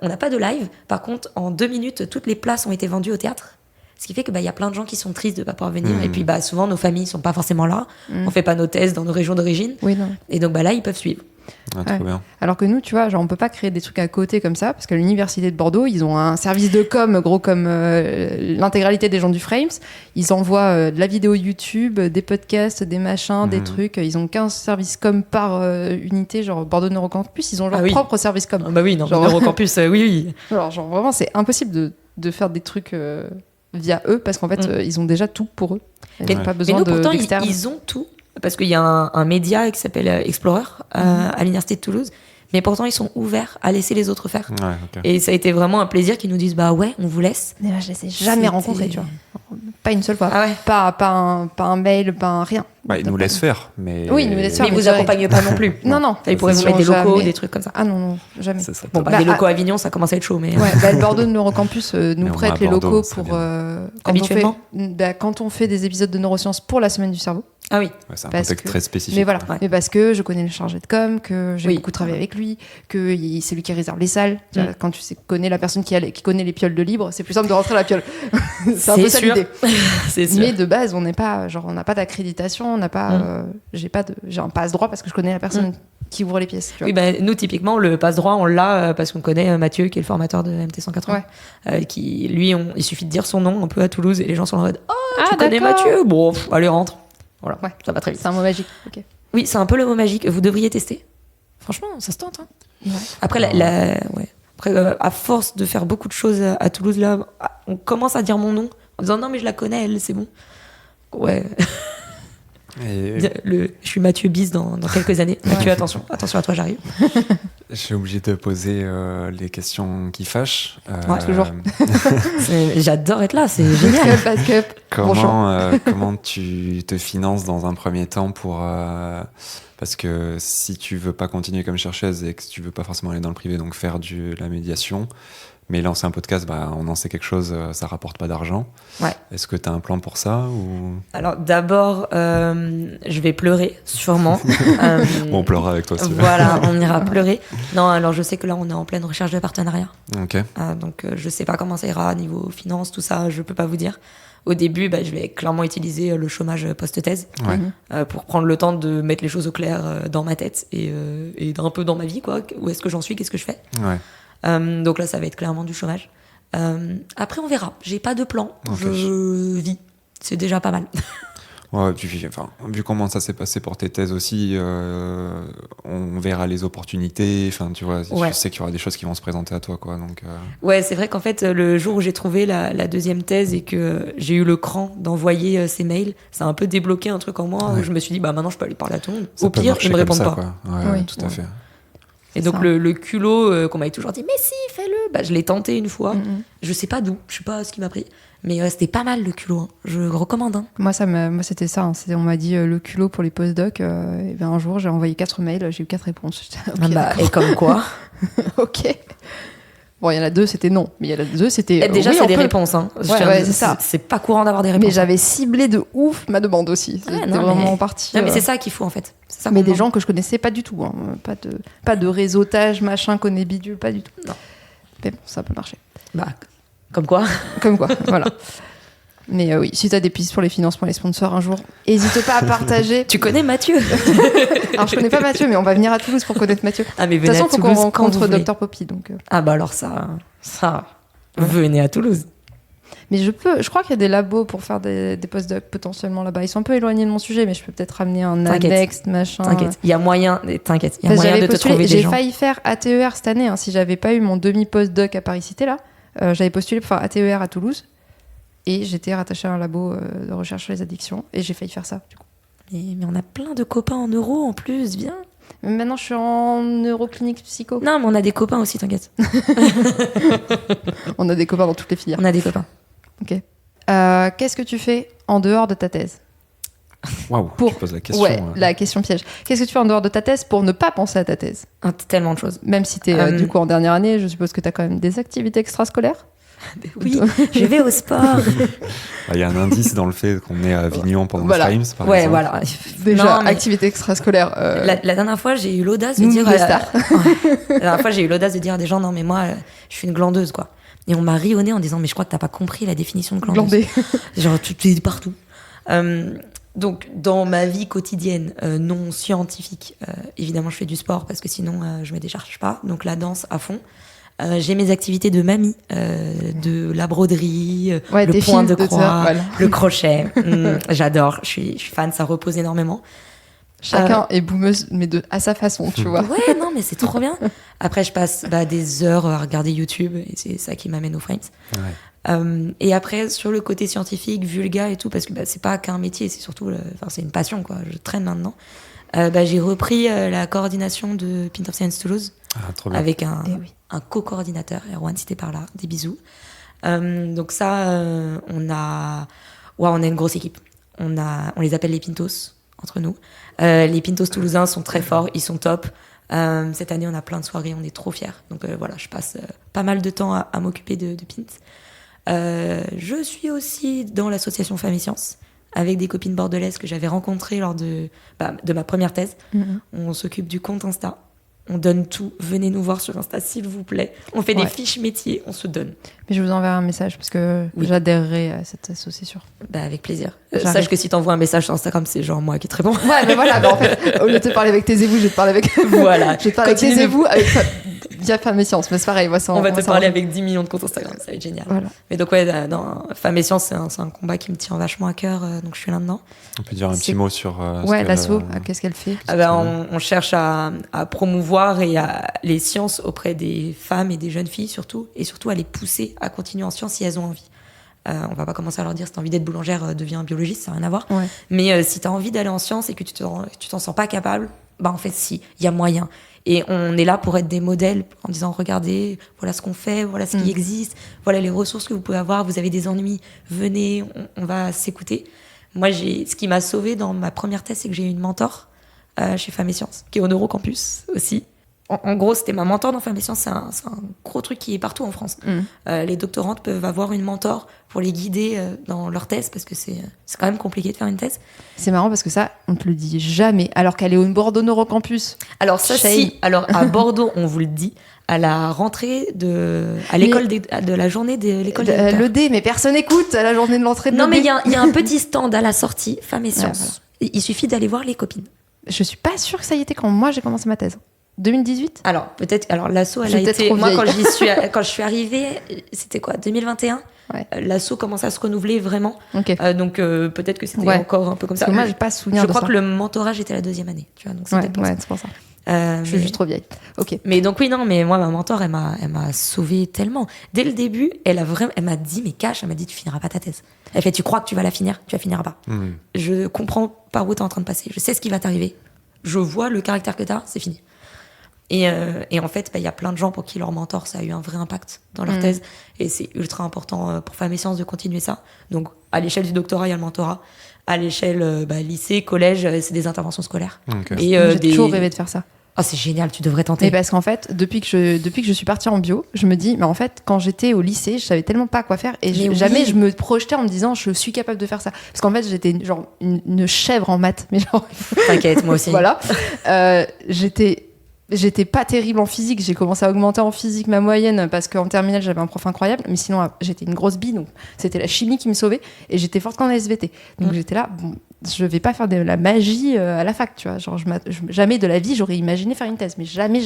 B: on n'a pas de live. Par contre, en 2 minutes, toutes les places ont été vendues au théâtre. Ce qui fait qu'il y a plein de gens qui sont tristes de ne pas pouvoir venir. Et puis souvent, nos familles ne sont pas forcément là. On ne fait pas nos thèses dans nos régions d'origine.
C: Oui, non.
B: Et donc là, ils peuvent suivre.
A: Trop bien.
C: Alors que nous, tu vois, on peut pas créer des trucs à côté comme ça, parce qu'à l'université de Bordeaux, ils ont un service de com gros comme l'intégralité des gens du Frames. Ils envoient de la vidéo YouTube, des podcasts, des machins, des trucs. Ils ont 15 services com par unité, genre Bordeaux Neurocampus. Ils ont leur propre service com.
B: Oui, non, Neurocampus, oui.
C: Alors, vraiment, c'est impossible de faire des trucs via eux, parce qu'en fait, ils ont déjà tout pour eux. Ils n'ont pas besoin d'externe.
B: Ils ont tout. Parce qu'il y a un média qui s'appelle Explorer à l'université de Toulouse, mais pourtant ils sont ouverts à laisser les autres faire. Et ça a été vraiment un plaisir qu'ils nous disent on vous laisse.
C: Mais je les ai jamais rencontrés, tu vois. Pas une seule fois.
B: Ah ouais.
C: Pas un mail, pas rien.
A: Bah, ils nous laissent faire, mais.
C: Oui, ils nous laissent faire.
B: Mais ils vous accompagnent pas non plus.
C: Non, non.
B: Ils pourraient vous mettre des locaux, des trucs comme ça.
C: Ah non, jamais.
A: Ça serait
B: Bon,
A: top.
B: bah, des locaux à Avignon, ça commence à être chaud, mais.
C: Ouais, le Bordeaux de Neurocampus nous
A: Mais on
C: prête
A: va à
C: les
A: Bordeaux,
C: locaux
A: c'est
C: pour
A: bien.
B: Habituellement
C: quand on fait des épisodes de neurosciences pour la semaine du cerveau.
B: Ah oui.
A: Ouais, c'est un
C: parce
A: contexte
C: que-
A: très spécifique.
C: Mais voilà,
B: Ouais.
C: mais parce que je connais le chargé de com, que j'ai
B: Oui.
C: beaucoup travaillé avec lui, que c'est lui qui réserve les salles. Tu vois,
B: Mm.
C: quand connais la personne qui connaît les pioles de libre, c'est plus simple de rentrer à la piole. C'est un peu ça
B: sûr.
C: l'idée.
B: C'est sûr.
C: Mais de base, on n'a pas d'accréditation, on n'a pas, j'ai un passe droit parce que je connais la personne qui ouvre les pièces. Tu vois.
B: Oui, bah, nous, typiquement, le passe droit, on l'a parce qu'on connaît Mathieu, qui est le formateur de MT180. Qui, lui, il suffit de dire son nom un peu à Toulouse et les gens sont en mode Oh, tu connais
C: d'accord.
B: Mathieu? Bon, allez, rentre. Voilà,
C: Ouais.
B: ça va très vite.
C: C'est un mot magique. Ok.
B: Oui, c'est un peu le mot magique. Vous devriez tester. Franchement, ça se tente. Hein.
C: Ouais.
B: Après, ouais. Après à force de faire beaucoup de choses à Toulouse, là, on commence à dire mon nom en disant non, mais je la connais, elle, c'est bon. Ouais.
A: Et
B: Je suis Mathieu Bis dans quelques années. Mathieu, attention à toi, j'arrive.
A: je suis obligé de poser les questions qui fâchent.
B: Ouais,
C: toujours.
B: J'adore être là, c'est génial.
C: Backup.
A: Comment tu te finances dans un premier temps pour parce que si tu veux pas continuer comme chercheuse et que tu veux pas forcément aller dans le privé, donc faire la médiation, mais lancer un podcast, bah, on en sait quelque chose, ça rapporte pas d'argent.
B: Ouais.
A: Est-ce que tu as un plan pour ça ou...
B: Alors d'abord, je vais pleurer, sûrement.
A: Bon, on pleurera avec toi si tu veux.
B: Voilà, on ira pleurer. Non, alors je sais que là, on est en pleine recherche de partenariat.
A: Ok.
B: Donc je sais pas comment ça ira niveau finance, tout ça, je peux pas vous dire. Au début, je vais clairement utiliser le chômage post-thèse
A: Ouais.
B: pour prendre le temps de mettre les choses au clair dans ma tête et un peu dans ma vie, quoi. Où est-ce que j'en suis, qu'est-ce que je fais.
A: Ouais.
B: Donc là, ça va être clairement du chômage. Après, on verra. J'ai pas de plan.
A: Ok.
B: Je vis. C'est déjà pas mal.
A: Ouais, puis, enfin, vu comment ça s'est passé pour tes thèses aussi, on verra les opportunités. Enfin, tu vois,
B: Ouais.
A: je sais qu'il y aura des choses qui vont se présenter à toi, quoi. Donc,
B: Ouais, c'est vrai qu'en fait, le jour où j'ai trouvé la deuxième thèse et que j'ai eu le cran d'envoyer ces mails, ça a un peu débloqué un truc en moi où
A: Ouais.
B: je me suis dit, maintenant, je peux aller parler à tout le monde.
A: ça
B: Au
A: peut
B: pire,
A: marcher
B: ils me
A: comme
B: répondent
A: ça,
B: pas.
A: quoi. Ouais,
C: Oui.
A: tout à fait.
B: Et donc,
C: ça.
B: le culot qu'on m'avait toujours dit, mais si, fais-le. Je l'ai tenté une fois.
C: Mhm.
B: Je sais pas d'où, je sais pas ce qui m'a pris. Mais c'était pas mal le culot. Hein. Je recommande. Hein.
C: Moi, c'était ça. On m'a dit le culot pour les postdocs. Et ben, un jour, j'ai envoyé 4 mails, j'ai eu 4 réponses. J'étais, ok, d'accord.
B: Et comme quoi.
C: Ok. Bon, il y en a 2, c'était non. Mais il y en a 2, c'était.
B: Déjà,
C: oui,
B: c'est
C: on
B: des
C: peut.
B: réponses. Hein.
C: Ouais, c'est ça.
B: C'est pas courant d'avoir des réponses.
C: Mais j'avais ciblé de ouf ma demande aussi.
B: Ouais,
C: C'était
B: non,
C: vraiment
B: mais-
C: parti.
B: Non, mais c'est ça qu'il faut en fait. C'est ça
C: Mais
B: qu'on
C: des
B: demande.
C: gens que je connaissais pas du tout. Hein. Pas de réseautage, machin, connaît bidule, pas du tout.
B: Non.
C: Mais bon, ça peut marcher.
B: Comme quoi.
C: Comme quoi, voilà. Mais oui, si tu as des pistes pour les financements, les sponsors un jour, n'hésite pas à partager.
B: Tu connais Mathieu.
C: Alors, je connais pas Mathieu, mais on va venir à Toulouse pour connaître Mathieu.
B: Ah, mais
C: De toute
B: venez
C: façon,
B: à
C: il faut qu'on
B: Toulouse quand
C: rencontre
B: vous voulez.
C: Dr Poppy. Donc,
B: Ah bah alors ça. Venez à Toulouse.
C: Mais je crois qu'il y a des labos pour faire des postdocs potentiellement là-bas. Ils sont un peu éloignés de mon sujet, mais je peux peut-être ramener un
B: T'inquiète.
C: annexe, machin.
B: T'inquiète. Il y a moyen. T'inquiète. Il y a
C: Parce que
B: moyen de
C: j'avais
B: te
C: postulé,
B: trouver des
C: j'ai
B: gens.
C: failli faire ATER cette année. Hein, si j'avais pas eu mon demi-postdoc à Paris-Cité, là, j'avais postulé pour faire ATER à Toulouse. Et j'étais rattachée à un labo de recherche sur les addictions. Et j'ai failli faire ça, du coup.
B: Mais on a plein de copains en neuro en plus. Viens.
C: Mais maintenant, je suis en neuroclinique psycho.
B: Non, mais on a des copains aussi. T'inquiète.
C: On a des copains dans toutes les filières.
B: On a des copains.
C: Ok. Qu'est-ce que tu fais en dehors de ta thèse?
A: Waouh,
C: Pour-
A: tu poses la question.
C: Ouais, la question piège. Qu'est-ce que tu fais en dehors de ta thèse pour ne pas penser à ta thèse?
B: Tellement de choses.
C: Même si tu es du coup en dernière année, je suppose que tu as quand même des activités extrascolaires.
B: Oui, je vais au sport.
A: Il y a un indice dans le fait qu'on est à Avignon pendant
C: Voilà.
A: Frames, par
B: Ouais,
A: exemple.
B: voilà.
C: Déjà,
B: Non, mais
C: activités extrascolaires.
B: la dernière fois, j'ai eu l'audace de
C: nous,
B: dire.
C: les stars.
B: Ouais. La dernière fois, j'ai eu l'audace de dire à des gens, non, mais moi, je suis une glandeuse, quoi. Et on m'a ri au nez en disant, mais je crois que t'as pas compris la définition de glandeuse.
C: Glandé.
B: Genre, tu es partout. Donc, dans ma vie quotidienne non scientifique, évidemment, je fais du sport parce que sinon, je me décharge pas. Donc, la danse à fond. J'ai mes activités de mamie, de la broderie,
C: Ouais,
B: le
C: tes
B: point
C: films
B: de
C: de
B: croix,
C: ça, voilà.
B: le crochet. J'adore, je suis fan, ça repose énormément.
C: Chacun est boumeuse, mais à sa façon, tu vois.
B: Ouais, non, mais c'est trop bien. Après, je passe des heures à regarder YouTube et c'est ça qui m'amène aux Frames.
A: Ouais.
B: Et après, sur le côté scientifique, vulga et tout, parce que c'est pas qu'un métier, c'est surtout, c'est une passion, quoi. Je traîne maintenant. J'ai repris la coordination de Pint of Science Toulouse
A: Ah, trop bien.
B: avec un
C: Eh oui.
B: co-coordinateur, Erwan, si t'es par là, des bisous. Donc ça, on Ouais, on a une grosse équipe. On les appelle les Pintos, entre nous. Les Pintos toulousains sont très forts, ils sont top. Cette année, on a plein de soirées, on est trop fiers. Donc voilà, je passe pas mal de temps à m'occuper de Pint. Je suis aussi dans l'association Femmes et Sciences, avec des copines bordelaises que j'avais rencontrées lors de ma première thèse. On s'occupe du compte Insta. On donne tout. Venez nous voir sur Insta, s'il vous plaît. On fait des fiches métiers, on se donne.
C: Mais je vous enverrai un message parce que j'adhérerai à cette association.
B: Avec plaisir. Sache que si t'envoies un message sur Instagram, c'est genre moi qui te réponds.
C: Ouais, mais voilà, en fait, au lieu de te parler avec Taisez-vous, je vais te parler avec.
B: Voilà.
C: Je vais te parler avec Taisez-vous via Femmes et Sciences. Mais c'est pareil,
B: on va te parler avec 10 millions de comptes Instagram, ça va être génial. Voilà. Mais donc, dans Femmes et Sciences, c'est un combat qui me tient vachement à cœur, donc je suis là-dedans.
A: On peut dire un petit mot sur.
C: L'asso, qu'est-ce qu'elle fait?
B: On cherche à promouvoir les sciences auprès des femmes et des jeunes filles surtout, et surtout à les pousser à continuer en sciences si elles ont envie. On va pas commencer à leur dire si t'as envie d'être boulangère, deviens biologiste, ça n'a rien à voir. Ouais. Mais si t'as envie d'aller en sciences et que tu t'en sens pas capable, en fait si, il y a moyen. Et on est là pour être des modèles en disant regardez, voilà ce qu'on fait, voilà ce qui existe, voilà les ressources que vous pouvez avoir, vous avez des ennuis, venez, on va s'écouter. Moi, ce qui m'a sauvée dans ma première thèse, c'est que j'ai eu une mentor chez Femmes et Sciences, qui est au Neurocampus aussi. En gros, c'était ma mentor dans Femmes et Sciences. C'est un gros truc qui est partout en France. Les doctorantes peuvent avoir une mentor pour les guider dans leur thèse, parce que c'est quand même compliqué de faire une thèse.
C: C'est marrant parce que ça, on te le dit jamais, alors qu'elle est au Bordeaux Neurocampus.
B: Alors ça, si. Alors à Bordeaux, on vous le dit, à la rentrée à l'école de la journée de l'école des docteurs.
C: Le D, mais personne n'écoute à la journée de l'entrée de
B: Non, mais il y a un petit stand à la sortie, Femmes et Sciences. Ouais, il suffit d'aller voir les copines.
C: Je suis pas sûre que ça y était quand moi j'ai commencé ma thèse. 2018 ?
B: Alors, peut-être. Alors, l'asso, elle a été. Moi, quand je suis arrivée, c'était quoi, 2021 ? Ouais. L'asso commence à se renouveler vraiment. Okay. Donc, peut-être que c'était encore un peu comme ça.
C: Moi, j'ai pas souvenir de ça.
B: Je crois que le mentorat, j'étais la 2e année. Tu vois, donc c'est
C: pour ça. Je suis juste trop vieille. Ok.
B: Mais donc, oui, non, mais moi, ma mentor, elle m'a sauvée tellement. Dès le début, elle m'a dit, mais Cash, elle m'a dit, tu finiras pas ta thèse. Elle fait, tu crois que tu vas la finir ? Tu la finiras pas. Je comprends par où t'es en train de passer. Je sais ce qui va t'arriver. Je vois le caractère que t'as, c'est fini. Et en fait, y a plein de gens pour qui leur mentor, ça a eu un vrai impact dans leur thèse. Et c'est ultra important pour Femmes et Sciences de continuer ça. Donc, à l'échelle du doctorat, il y a le mentorat. À l'échelle lycée, collège, c'est des interventions scolaires.
C: Okay. Et j'ai toujours rêvé de faire ça.
B: Oh, c'est génial, tu devrais tenter.
C: Et parce qu'en fait, depuis que je suis partie en bio, je me dis, mais en fait, quand j'étais au lycée, je savais tellement pas quoi faire. Et jamais je me projetais en me disant, je suis capable de faire ça. Parce qu'en fait, j'étais genre une chèvre en maths. Mais genre...
B: T'inquiète, moi aussi.
C: Voilà. J'étais pas terrible en physique. J'ai commencé à augmenter en physique ma moyenne parce qu'en terminale, j'avais un prof incroyable. Mais sinon, j'étais une grosse bille. Donc, c'était la chimie qui me sauvait. Et j'étais forte qu'en SVT. Donc, j'étais là, bon, je vais pas faire de la magie à la fac, tu vois. Genre, jamais de la vie, j'aurais imaginé faire une thèse. Mais jamais.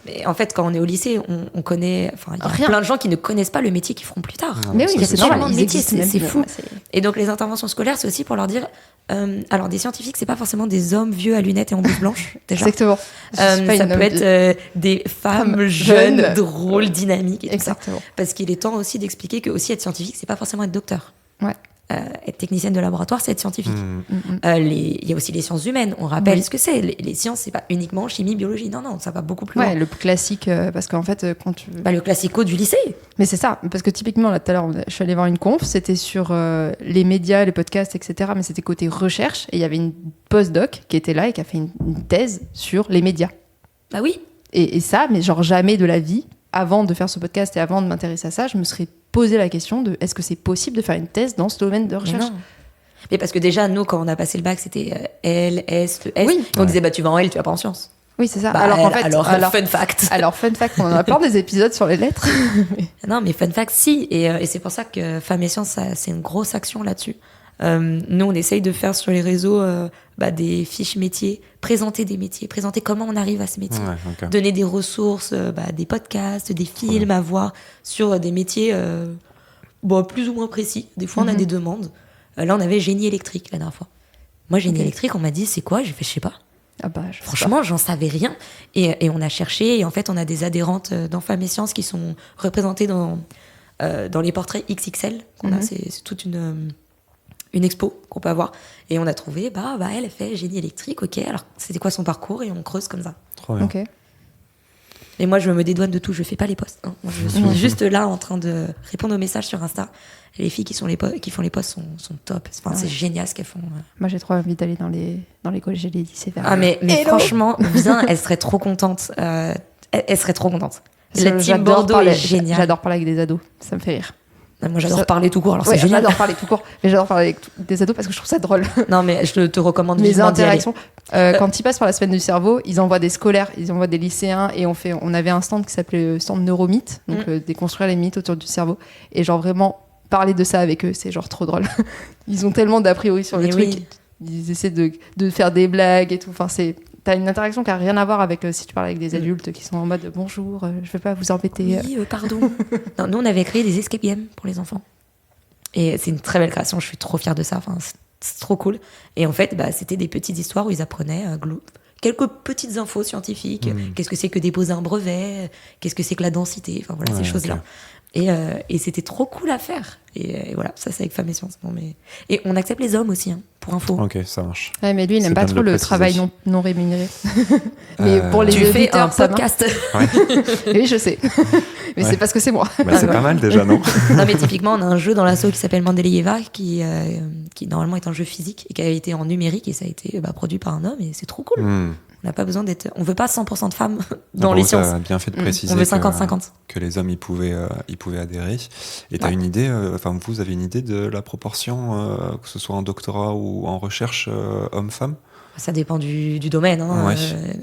B: Mais en fait, quand on est au lycée, on connaît... Enfin, il y a plein de gens qui ne connaissent pas le métier qu'ils feront plus tard.
C: Mais oui, c'est normal.
B: C'est fou. Et donc, les interventions scolaires, c'est aussi pour leur dire... alors, des scientifiques, c'est pas forcément des hommes vieux à lunettes et en blouse blanche, déjà.
C: Exactement.
B: Ça peut être des femmes jeunes, drôles, dynamiques et tout ça. Parce qu'il est temps aussi d'expliquer que aussi être scientifique, c'est pas forcément être docteur.
C: Ouais.
B: Être technicienne de laboratoire, c'est être scientifique. Il y a aussi les sciences humaines. On rappelle ce que c'est. Les sciences, c'est pas uniquement chimie, biologie. Non, ça va beaucoup plus loin.
C: Le classique, parce qu'en fait, quand tu...
B: le classico du lycée.
C: Mais c'est ça, parce que typiquement, là, tout à l'heure, je suis allée voir une conf, c'était sur les médias, les podcasts, etc. Mais c'était côté recherche, et il y avait une postdoc qui était là et qui a fait une thèse sur les médias.
B: Bah oui.
C: Et ça, mais genre jamais de la vie, avant de faire ce podcast et avant de m'intéresser à ça, je me serais posé la question de est-ce que c'est possible de faire une thèse dans ce domaine de recherche ?
B: Mais parce que déjà, nous, quand on a passé le bac, c'était L, S, E, S. Oui. On disait, tu vas en L, tu vas pas en sciences.
C: Oui, c'est ça.
B: Alors, en fait, fun fact.
C: Alors, fun fact, on en a plein des épisodes sur les lettres.
B: Non, mais fun fact, si. Et c'est pour ça que Femmes et Sciences, c'est une grosse action là-dessus. Nous, on essaye de faire sur les réseaux des fiches métiers, présenter des métiers, présenter comment on arrive à ces métiers, donner des ressources, des podcasts, des films à voir sur des métiers plus ou moins précis. Des fois, on a des demandes. Là, on avait génie électrique la dernière fois. Moi, génie électrique, on m'a dit, c'est quoi ? J'ai fait, je sais pas. Franchement, j'en savais rien. Et on a cherché, et en fait, on a des adhérentes dans Femmes et Sciences qui sont représentées dans les portraits XXL qu'on a. C'est toute une expo qu'on peut avoir. Et on a trouvé, elle fait génie électrique, ok, alors c'était quoi son parcours ? Et on creuse comme ça.
A: Trop bien.
C: Ok.
B: Et moi, je me dédouane de tout. Je fais pas les posts. Hein. Moi, je suis juste là en train de répondre aux messages sur Insta. Et les filles qui font les posts sont top. Enfin, c'est génial ce qu'elles font.
C: Moi, j'ai trop envie d'aller dans les collèges et les lycées.
B: Mais franchement, viens, elle serait trop contente. Elle serait trop contente. La team Bordeaux est géniale.
C: J'adore parler avec des ados. Ça me fait rire.
B: Moi, j'adore parler tout court. Alors, c'est génial.
C: J'adore parler tout court. Mais j'adore parler avec des ados parce que je trouve ça drôle.
B: Non, mais je te recommande
C: mes interactions. Quand ils passent par la semaine du cerveau, ils envoient des scolaires, ils envoient des lycéens et on avait un stand qui s'appelait le stand Neuromythes, donc déconstruire les mythes autour du cerveau. Et genre vraiment parler de ça avec eux, c'est genre trop drôle. Ils ont tellement d'a priori sur les trucs. Oui. Ils essaient de faire des blagues et tout. Enfin, t'as une interaction qui n'a rien à voir avec si tu parles avec des adultes qui sont en mode bonjour, je ne vais pas vous embêter.
B: Oui, pardon. Non, nous, on avait créé des escape games pour les enfants. Et c'est une très belle création, je suis trop fière de ça. Enfin, c'est trop cool. Et en fait, c'était des petites histoires où ils apprenaient quelques petites infos scientifiques. Qu'est-ce que c'est que déposer un brevet? Qu'est-ce que c'est que la densité? Enfin, voilà, ces choses-là. Et c'était trop cool à faire. Et voilà, ça c'est avec Femmes et Sciences. Et on accepte les hommes aussi, hein, pour info.
A: Ok, ça marche.
C: Ouais, mais lui, il n'aime pas trop le travail non rémunéré. Mais pour les
B: tu fais un
C: ça
B: podcast.
C: Ouais. Oui, je sais. Mais c'est parce que c'est moi.
A: C'est pas mal déjà, non?
B: Non, mais typiquement, on a un jeu dans l'asso qui s'appelle Mendeleyeva, qui normalement est un jeu physique et qui a été en numérique et ça a été produit par un homme et c'est trop cool. On n'a pas besoin d'être. On veut pas 100% de femmes dans les sciences.
A: Tu as bien fait de préciser
B: on veut 50-50.
A: Que les hommes ils pouvaient adhérer. Et tu as une idée, vous avez une idée de la proportion, que ce soit en doctorat ou en recherche homme-femme?
B: Ça dépend du domaine, hein,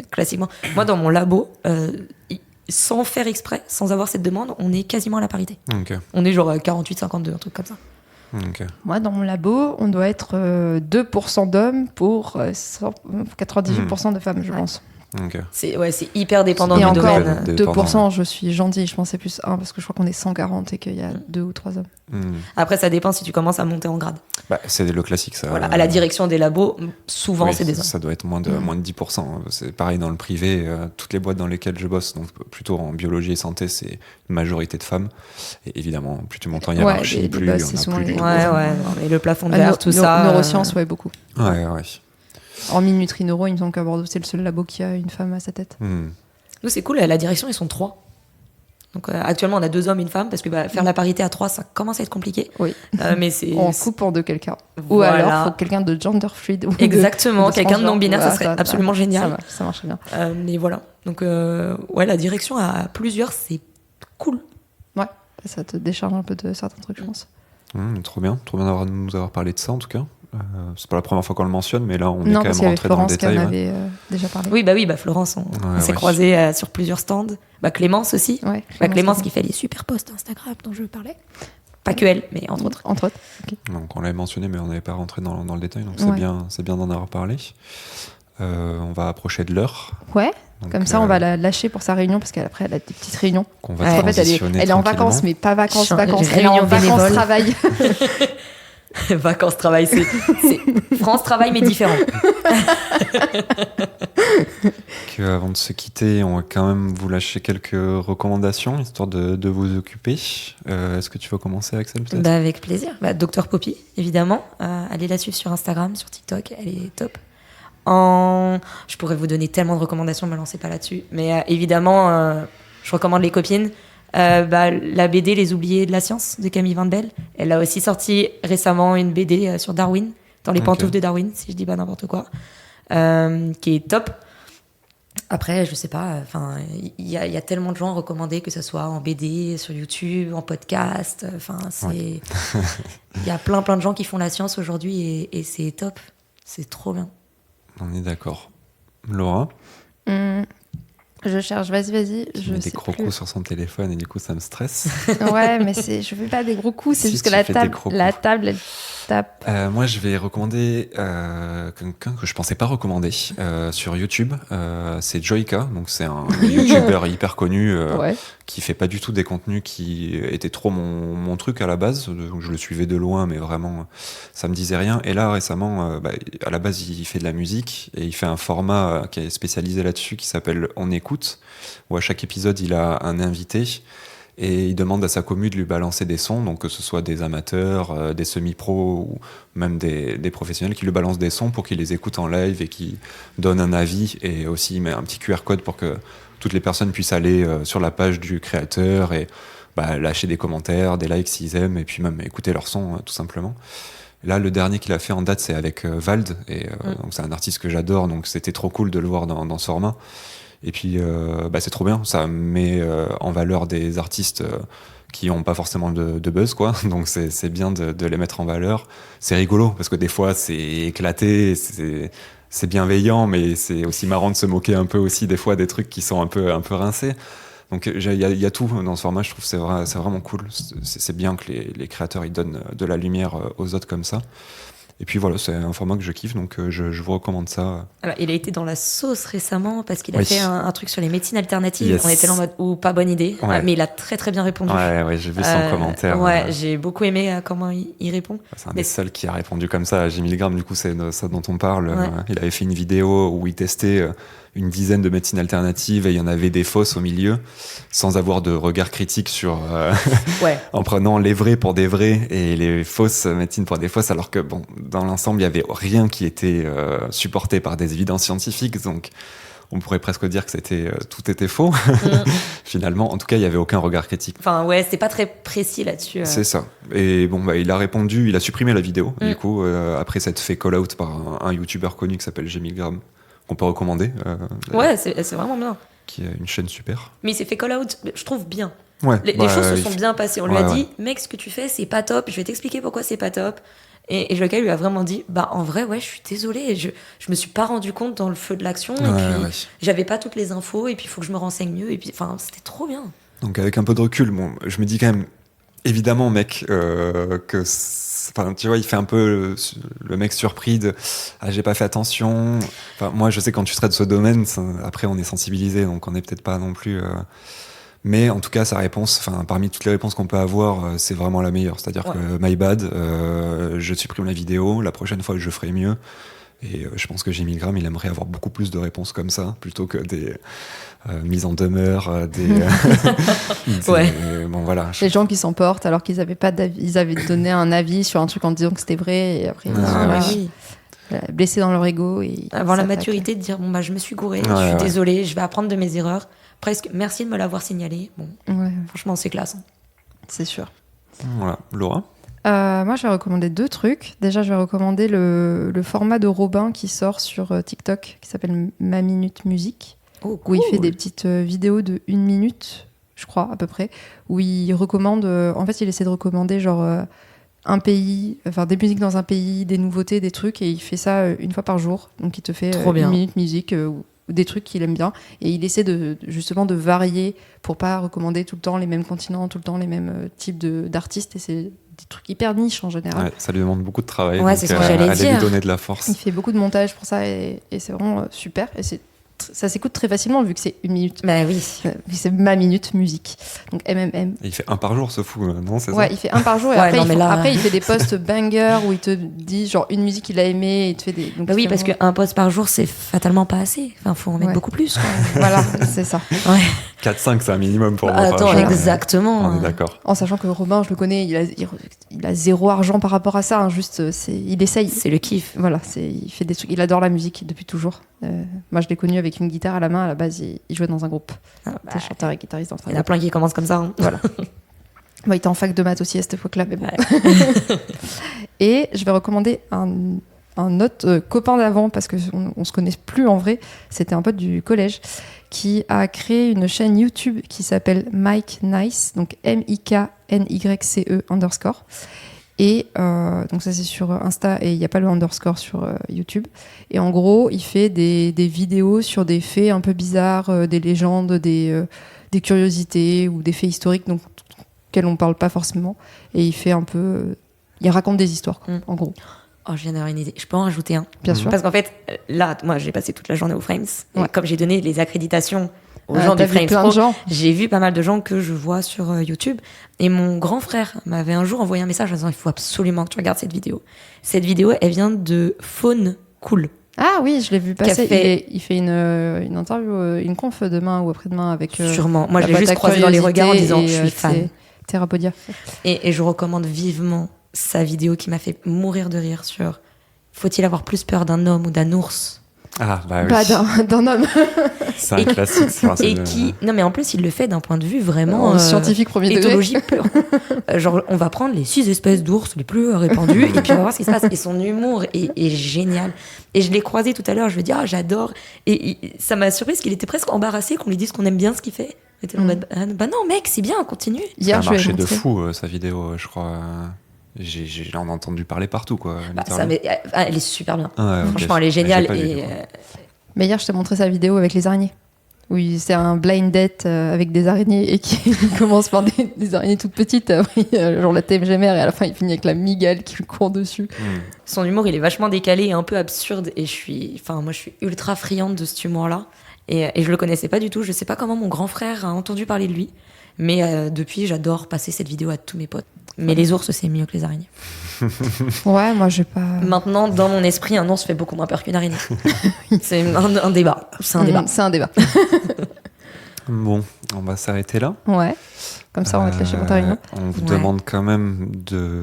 B: classiquement. Moi, dans mon labo, sans faire exprès, sans avoir cette demande, on est quasiment à la parité.
A: Okay.
B: On est genre 48-52, un truc comme ça.
A: Okay.
C: Moi, dans mon labo, on doit être 2% d'hommes pour 98% de femmes, je pense.
A: Okay.
B: C'est hyper dépendant
C: du
B: domaine.
C: 2%, je suis gentille, je pensais plus 1 parce que je crois qu'on est 140 et qu'il y a 2 ou 3 hommes.
B: Après, ça dépend si tu commences à monter en grade.
A: C'est le classique, ça.
B: Voilà, à la direction des labos, souvent c'est des hommes.
A: Ça doit être moins de 10%. C'est pareil dans le privé, toutes les boîtes dans lesquelles je bosse, donc plutôt en biologie et santé, c'est une majorité de femmes. Et évidemment, plus tu montes en hiérarchie, plus il y en a plus.
B: Et le plafond de verre, tout ça.
C: Neurosciences, beaucoup.
A: Ouais.
C: Hormis Nutri-Neuro, il me semble qu'à Bordeaux, c'est le seul labo qui a une femme à sa tête.
B: Nous, c'est cool, à la direction, ils sont 3. Donc actuellement, on a 2 hommes et une femme, parce que faire la parité à 3, ça commence à être compliqué.
C: Oui.
B: Mais
C: on coupe en 2 quelqu'un.
B: Voilà.
C: Ou alors, il faut quelqu'un de gender fluid.
B: Exactement, quelqu'un de non-binaire, ça serait absolument génial.
C: Ça marche bien.
B: Mais voilà. Donc, la direction à plusieurs, c'est cool.
C: Ouais, ça te décharge un peu de certains trucs, je pense.
A: Trop bien de nous avoir parlé de ça, en tout cas. C'est pas la première fois qu'on le mentionne, mais là on est quand même rentré dans le détail.
C: Florence qui en avait déjà parlé.
B: Oui, Florence, on s'est croisés sur plusieurs stands. Clémence aussi.
C: Ouais,
B: Clémence qui fait les super posts Instagram dont je parlais. Pas que elle, mais entre autres.
C: Okay.
A: Donc on l'avait mentionné, mais on n'avait pas rentré dans le détail, donc c'est bien d'en avoir parlé. On va approcher de l'heure.
C: Ouais. Donc, comme ça, on va la lâcher pour sa réunion parce qu'après, elle a des petites réunions.
A: Qu'on va transitionner
C: elle est en vacances, mais pas vacances.
B: Elle est en vacances
C: travail.
B: Vacances travail, c'est France travail mais différent.
A: Avant de se quitter, on va quand même vous lâcher quelques recommandations histoire de vous occuper. Est-ce que tu veux commencer, Axel, peut-être?
B: Avec plaisir. Dr Poppy, évidemment. Allez la suivre sur Instagram, sur TikTok, elle est top. Je pourrais vous donner tellement de recommandations, ne me lancez pas là-dessus. Mais évidemment, je recommande les copines. La BD Les Oubliés de la Science de Camille Van Belle. Elle a aussi sorti récemment une BD sur Darwin, dans les pantoufles de Darwin, si je dis pas n'importe quoi, qui est top. Après, je sais pas, il y a tellement de gens recommandés, que ce soit en BD, sur YouTube, en podcast. Il y a plein de gens qui font la science aujourd'hui et c'est top. C'est trop bien.
A: On est d'accord. Laura?
C: Je cherche, vas-y.
A: Je mets des gros coups sur son téléphone et du coup ça me stresse.
C: Ouais, mais je fais pas des gros coups, c'est juste que la table, elle tape.
A: Moi je vais recommander quelqu'un que je pensais pas recommander sur YouTube. C'est Joyka, donc c'est un YouTuber hyper connu qui fait pas du tout des contenus qui étaient trop mon truc à la base. Donc je le suivais de loin, mais vraiment ça me disait rien. Et là récemment, à la base il fait de la musique et il fait un format qui est spécialisé là-dessus qui s'appelle On écoute, où à chaque épisode il a un invité et il demande à sa commu de lui balancer des sons, donc que ce soit des amateurs, des semi-pros ou même des professionnels qui lui balancent des sons pour qu'il les écoute en live et qui donne un avis, et aussi il met un petit QR code pour que toutes les personnes puissent aller sur la page du créateur et lâcher des commentaires, des likes s'ils aiment, et puis même écouter leur son tout simplement. Là, le dernier qu'il a fait en date, c'est avec Vald, et donc c'est un artiste que j'adore, donc c'était trop cool de le voir dans Sorma. Et puis, c'est trop bien, ça met en valeur des artistes qui n'ont pas forcément de buzz, quoi. Donc c'est bien de les mettre en valeur. C'est rigolo, parce que des fois, c'est éclaté, c'est bienveillant, mais c'est aussi marrant de se moquer un peu aussi, des fois, des trucs qui sont un peu rincés. Donc il y a tout dans ce format, je trouve que c'est vraiment cool. C'est bien que les créateurs ils donnent de la lumière aux autres comme ça. Et puis voilà, c'est un format que je kiffe, donc je vous recommande ça.
B: Alors, il a été dans la sauce récemment parce qu'il a
A: Oui.
B: fait un truc sur les médecines alternatives.
A: Yes.
B: On était là en mode ou pas bonne idée,
A: Ouais.
B: mais il a très très bien répondu.
A: Ouais, j'ai vu son commentaire.
B: Ouais, j'ai beaucoup aimé comment il répond.
A: C'est un
B: Mais
A: des seuls qui a répondu comme ça à J. Milgram, du coup c'est de ça dont on parle.
B: Ouais.
A: Il avait fait une vidéo où il testait une dizaine de médecines alternatives et il y en avait des fausses au milieu, sans avoir de regard critique sur...
B: Ouais.
A: en prenant les vrais pour des vrais et les fausses médecines pour des fausses, alors que bon, dans l'ensemble, il y avait rien qui était supporté par des évidences scientifiques, donc on pourrait presque dire que tout était faux. Finalement, en tout cas, il y avait aucun regard critique.
B: Enfin ouais, c'était pas très précis là-dessus.
A: C'est ça. Et bon, il a répondu, il a supprimé la vidéo, du coup, après s'être fait call out par un YouTuber connu qui s'appelle J. Milgram, qu'on peut recommander.
B: Ouais, c'est vraiment bien.
A: Qui a une chaîne super.
B: Mais il s'est fait call out, je trouve bien.
A: Ouais.
B: Les choses se sont bien passées. On lui
A: Ouais,
B: a dit,
A: ouais.
B: mec, ce que tu fais, c'est pas top. Je vais t'expliquer pourquoi c'est pas top. Et le gars lui a vraiment dit, en vrai, ouais, je suis désolée. Je me suis pas rendu compte dans le feu de l'action. Et puis, j'avais pas toutes les infos. Et puis, il faut que je me renseigne mieux. Et puis, enfin, c'était trop bien.
A: Donc, avec un peu de recul, bon, je me dis quand même, évidemment, mec, enfin, tu vois, il fait un peu le mec surpris de j'ai pas fait attention. Enfin, moi, je sais quand tu traites ce domaine, après, on est sensibilisé, donc on n'est peut-être pas non plus. Mais en tout cas, sa réponse, enfin, parmi toutes les réponses qu'on peut avoir, c'est vraiment la meilleure. C'est-à-dire que my bad, je supprime la vidéo, la prochaine fois, je ferai mieux. Et je pense que J. Milgram, il aimerait avoir beaucoup plus de réponses comme ça, plutôt que des mises en demeure,
B: Ouais.
A: Bon, voilà.
C: Les gens qui s'emportent alors qu'ils avaient pas d'avis, ils avaient donné un avis sur un truc en disant que c'était vrai et après ils sont
B: Oui.
C: blessés dans leur ego et
B: Avoir la
C: s'attaquent.
B: maturité de dire, je me suis gourée,
A: Ouais,
B: je suis
A: ouais.
B: désolée, je vais apprendre de mes erreurs. Presque, merci de me l'avoir signalé. Bon,
C: Ouais,
B: franchement, c'est classe. Hein.
C: c'est sûr.
A: Voilà. Laura?
C: Moi, je vais recommander 2 trucs. Déjà, je vais recommander le format de Robin qui sort sur TikTok, qui s'appelle Ma Minute Musique,
B: Oh,
C: où il fait des petites vidéos de 1 minute, je crois, à peu près, où il recommande... en fait, il essaie de recommander, genre, un pays, enfin, des musiques dans un pays, des nouveautés, des trucs, et il fait ça une fois par jour. Donc, il te fait
B: Trop
C: 1
B: bien.
C: minute musique ou des trucs qu'il aime bien. Et il essaie justement de varier pour pas recommander tout le temps les mêmes continents, tout le temps les mêmes types d'artistes, et c'est des trucs hyper niches en général.
A: Ouais, ça lui demande beaucoup de travail.
B: Ouais,
A: donc,
B: c'est ce que j'allais
A: allez lui
B: dire.
A: donner de la force.
C: Il fait beaucoup de montage pour ça et c'est vraiment super. Et ça s'écoute très facilement vu que c'est 1 minute.
B: Bah oui.
C: C'est ma minute musique. Donc MMM.
A: Et il fait un par jour, ce fou, non? C'est
C: Ouais,
A: ça?
C: il fait un par jour et
B: Ouais,
C: après,
B: non, mais là-
C: après il fait des posts banger où il te dit genre une musique qu'il a aimée et il te fait des. Donc,
B: Bah oui,
C: il fait
B: parce
C: vraiment-
B: qu'un post par jour, c'est fatalement pas assez. Enfin, faut en mettre
C: Ouais.
B: beaucoup plus. Quoi.
C: Voilà, c'est ça.
B: Ouais.
A: 4-5, c'est un minimum pour moi.
B: Attends,
A: par jour.
B: exactement.
A: On est d'accord.
C: En sachant que Robin, je le connais, il a zéro argent par rapport à ça. Hein, juste, il essaye.
B: C'est le kiff.
C: Voilà, il fait des trucs. Il adore la musique depuis toujours. Moi, je l'ai connu avec une guitare à la main. À la base, il jouait dans un groupe.
B: Ah,
C: C'était chanteur et guitariste dans un
B: Il y en a
C: groupe.
B: plein qui commencent comme ça. Hein.
C: Voilà. Moi, il était en fac de maths aussi à cette époque-là, mais bon.
B: Ouais.
C: Et je vais recommander un autre copain d'avant, parce qu'on ne se connaît plus en vrai. C'était un pote du collège qui a créé une chaîne YouTube qui s'appelle Mike Nice, donc MIKNYCE_. Et donc ça c'est sur Insta et il n'y a pas le underscore sur YouTube. Et en gros, il fait des vidéos sur des faits un peu bizarres, des légendes, des curiosités ou des faits historiques donc auxquels on ne parle pas forcément. Et il fait un peu... il raconte des histoires, quoi, en gros.
B: Oh, je viens d'avoir une idée. Je peux en rajouter un.
C: Bien sûr.
B: Parce qu'en fait, là, moi, j'ai passé toute la journée au Frames. Et
C: Ouais.
B: comme j'ai donné les accréditations aux gens
C: T'as
B: du
C: vu
B: Frames
C: plein
B: Pro,
C: de gens.
B: j'ai vu pas mal de gens que je vois sur YouTube. Et mon grand frère m'avait un jour envoyé un message en disant il faut absolument que tu regardes cette vidéo. Cette vidéo, elle vient de Faune Cool.
C: Ah oui, je l'ai vu passer.
B: Fait-
C: Il fait une interview, une conf demain ou après-demain avec.
B: Sûrement. Moi,
C: la
B: je l'ai juste
C: boîte à
B: croisé dans les
C: curiosité
B: regards en disant
C: et,
B: je suis fan.
C: Therapodia.
B: Et je recommande vivement sa vidéo qui m'a fait mourir de rire sur faut-il avoir plus peur d'un homme ou d'un ours?
A: Ah, bah oui.
C: Pas d'un homme.
A: C'est un classique.
B: Et qui. Non, mais en plus, il le fait d'un point de vue vraiment.
C: Scientifique premier degré.
B: Éthologie pure. Genre, on va prendre les 6 espèces d'ours les plus répandues et puis on va voir ce qui se passe. Et son humour est génial. Et je l'ai croisé tout à l'heure, je lui ai dit, ah, j'adore. Et ça m'a surpris parce qu'il était presque embarrassé qu'on lui dise qu'on aime bien ce qu'il fait. Il était en mode, bah non, mec, c'est bien, continue.
A: Ça a
C: Hier, je lui ai
A: marché de
C: montré.
A: fou, sa vidéo, je crois. J'en ai entendu parler partout, quoi.
B: Bah,
A: littéralement.
B: elle est super bien.
A: Ah ouais, ok.
B: Franchement, elle est
A: J'ai
B: géniale.
A: pas vu,
B: Et
A: du coup.
C: Mais hier, je t'ai montré sa vidéo avec les araignées. Oui, c'est un blind date avec des araignées et qui commence par des araignées toutes petites, genre la TMG mère, et à la fin, il finit avec la migale qui lui court dessus.
B: son humour, il est vachement décalé et un peu absurde. Et moi, je suis ultra friande de cet humour-là. Et je le connaissais pas du tout. Je sais pas comment mon grand frère a entendu parler de lui. Mais depuis, j'adore passer cette vidéo à tous mes potes. Mais les ours, c'est mieux que les araignées.
C: Ouais, moi, j'ai pas.
B: Maintenant, dans mon esprit, un ours fait beaucoup moins peur qu'une araignée. C'est un débat. C'est un débat.
C: C'est un débat.
A: Bon, on va s'arrêter là.
C: Ouais. Comme ça, on va te lâcher pour ta réunion.
A: On vous
B: Ouais.
A: demande quand même,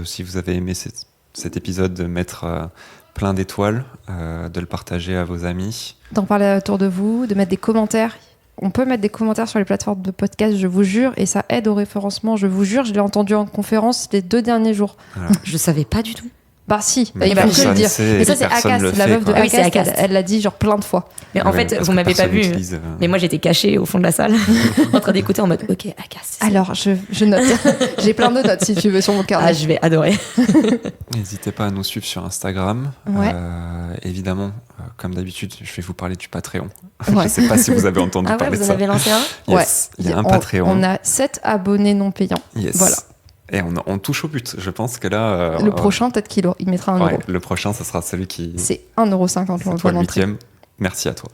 A: si vous avez aimé cet épisode, de mettre plein d'étoiles, de le partager à vos amis.
C: D'en parler autour de vous, de mettre des commentaires. On peut mettre des commentaires sur les plateformes de podcast, je vous jure, et ça aide au référencement, je vous jure. Je l'ai entendu en conférence les 2 derniers jours.
B: Je savais pas du tout.
C: Bah si,
A: Mais
C: il faut que je le
A: personne
C: dire.
A: sait,
C: Mais ça, c'est
A: personne le
C: Acast, la
A: fait,
C: meuf de
A: quoi.
B: Ah oui, c'est
C: Acast,
B: Acast.
C: elle l'a dit genre plein de fois.
B: Mais en
A: Ouais,
B: fait,
A: parce
B: vous
A: que
B: m'avez pas
A: personne
B: vu.
A: l'utilise,
B: Mais moi, j'étais cachée au fond de la salle, en train d'écouter en mode ok, Acast.
C: Alors, je note. J'ai plein de notes si tu veux sur mon carnet.
B: Ah, je vais adorer.
A: N'hésitez pas à nous suivre sur Instagram.
C: Ouais.
A: Évidemment, comme d'habitude, je vais vous parler du Patreon.
C: Ouais.
A: Je sais pas si vous avez entendu
B: Ah ouais,
A: parler de
B: vous en
A: ça.
B: avez lancé un?
A: Yes, il y a un
C: On-
A: Patreon.
C: On a 7 abonnés non payants.
A: Yes.
C: Voilà.
A: Et on touche au but. Je pense que là...
C: Le prochain, peut-être qu'il mettra 1
A: ouais,
C: euro.
A: le prochain, ça sera celui qui...
C: C'est 1,50
A: C'est
C: €
A: toi
C: l'entrée
A: le
C: d'entrée.
A: 8e. Merci à toi.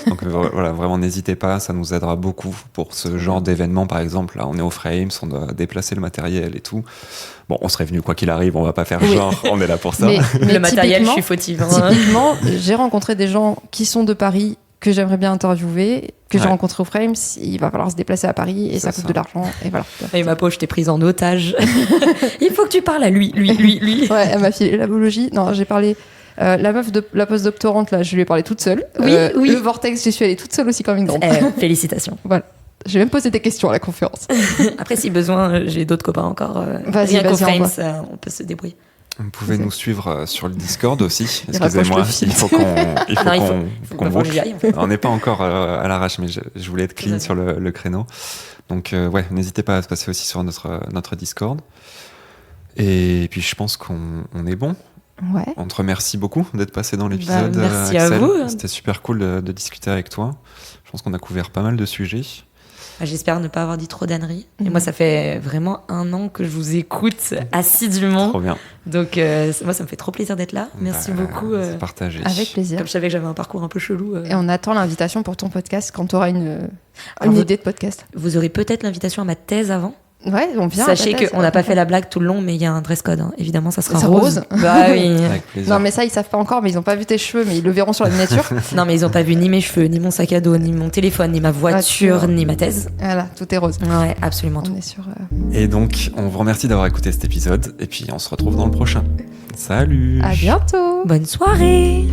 A: Donc voilà, vraiment n'hésitez pas, ça nous aidera beaucoup pour ce genre d'événement. Par exemple, là on est au Frames, on doit déplacer le matériel et tout. Bon, on serait venu quoi qu'il arrive, on va pas faire
C: Oui.
A: genre, on est là pour ça.
C: Mais
B: Le matériel, je
C: typiquement-
B: suis fautive. hein.
C: Typiquement, j'ai rencontré des gens qui sont de Paris que j'aimerais bien interviewer, que j'ai
A: Ouais.
C: rencontré au Frames. Il va falloir se déplacer à Paris et
A: C'est
C: ça coûte
A: ça.
C: de l'argent. Et voilà.
B: Et ma poche, je t'ai prise en otage. Il faut que tu parles à lui.
C: Ouais, elle m'a filé la biologie. Non, j'ai parlé. La meuf de la post-doctorante, là, je lui ai parlé toute seule.
B: Oui, oui.
C: Le Vortex, j'y suis allée toute seule aussi comme une grande.
B: Félicitations.
C: J'ai même posé des questions à la conférence.
B: Après, si besoin, j'ai d'autres copains encore.
C: Vas-y,
B: Rien qu'au
C: vas-y,
B: Frames,
C: envoie.
B: on peut se débrouiller.
A: Vous pouvez nous suivre sur le Discord aussi.
C: Il rapproche
A: Excusez-moi,
C: le fil.
A: il faut qu'on
B: Non, il faut
A: qu'on
B: pas
A: book.
B: que j'y aille, en fait.
A: On n'est pas encore à l'arrache, mais je voulais être clean
B: Désolé.
A: sur le créneau. Donc ouais, n'hésitez pas à se passer aussi sur notre Discord. Et puis je pense qu'on est bon.
C: Ouais.
A: On te remercie beaucoup d'être passé dans l'épisode.
B: merci à
A: Axel.
B: vous.
A: C'était super cool de discuter avec toi. Je pense qu'on a couvert pas mal de sujets.
B: J'espère ne pas avoir dit trop d'âneries. Et
C: Mhm.
B: moi, ça fait vraiment 1 an que je vous écoute assidûment.
A: Trop bien.
B: Donc, moi, ça me fait trop plaisir d'être là. Merci
A: Bah,
B: beaucoup.
A: c'est partagé.
C: Avec plaisir.
B: Comme je savais que j'avais un parcours un peu chelou.
C: Et on attend l'invitation pour ton podcast quand tu auras une
B: Alors,
C: idée de podcast.
B: Vous aurez peut-être l'invitation à ma thèse avant.
C: Ouais, on vient.
B: Sachez
C: à ta thèse,
B: qu'on n'a pas fait la blague tout le long, mais il y a un dress code. hein. Évidemment, ça sera
C: C'est
B: rose.
C: rose.
B: Bah oui.
A: Avec plaisir.
C: Non, mais ça, ils savent pas encore, mais ils ont pas vu tes cheveux, mais ils le verront sur la miniature.
B: Non, mais ils n'ont pas vu ni mes cheveux, ni mon sac à dos, ni mon téléphone, ni ma voiture,
C: Voiture.
B: ni ma thèse.
C: Voilà, tout est rose.
B: Ouais, absolument tout.
C: On est sur.
A: Et donc, on vous remercie d'avoir écouté cet épisode. Et puis, on se retrouve dans le prochain. Salut.
C: À bientôt.
B: Bonne soirée.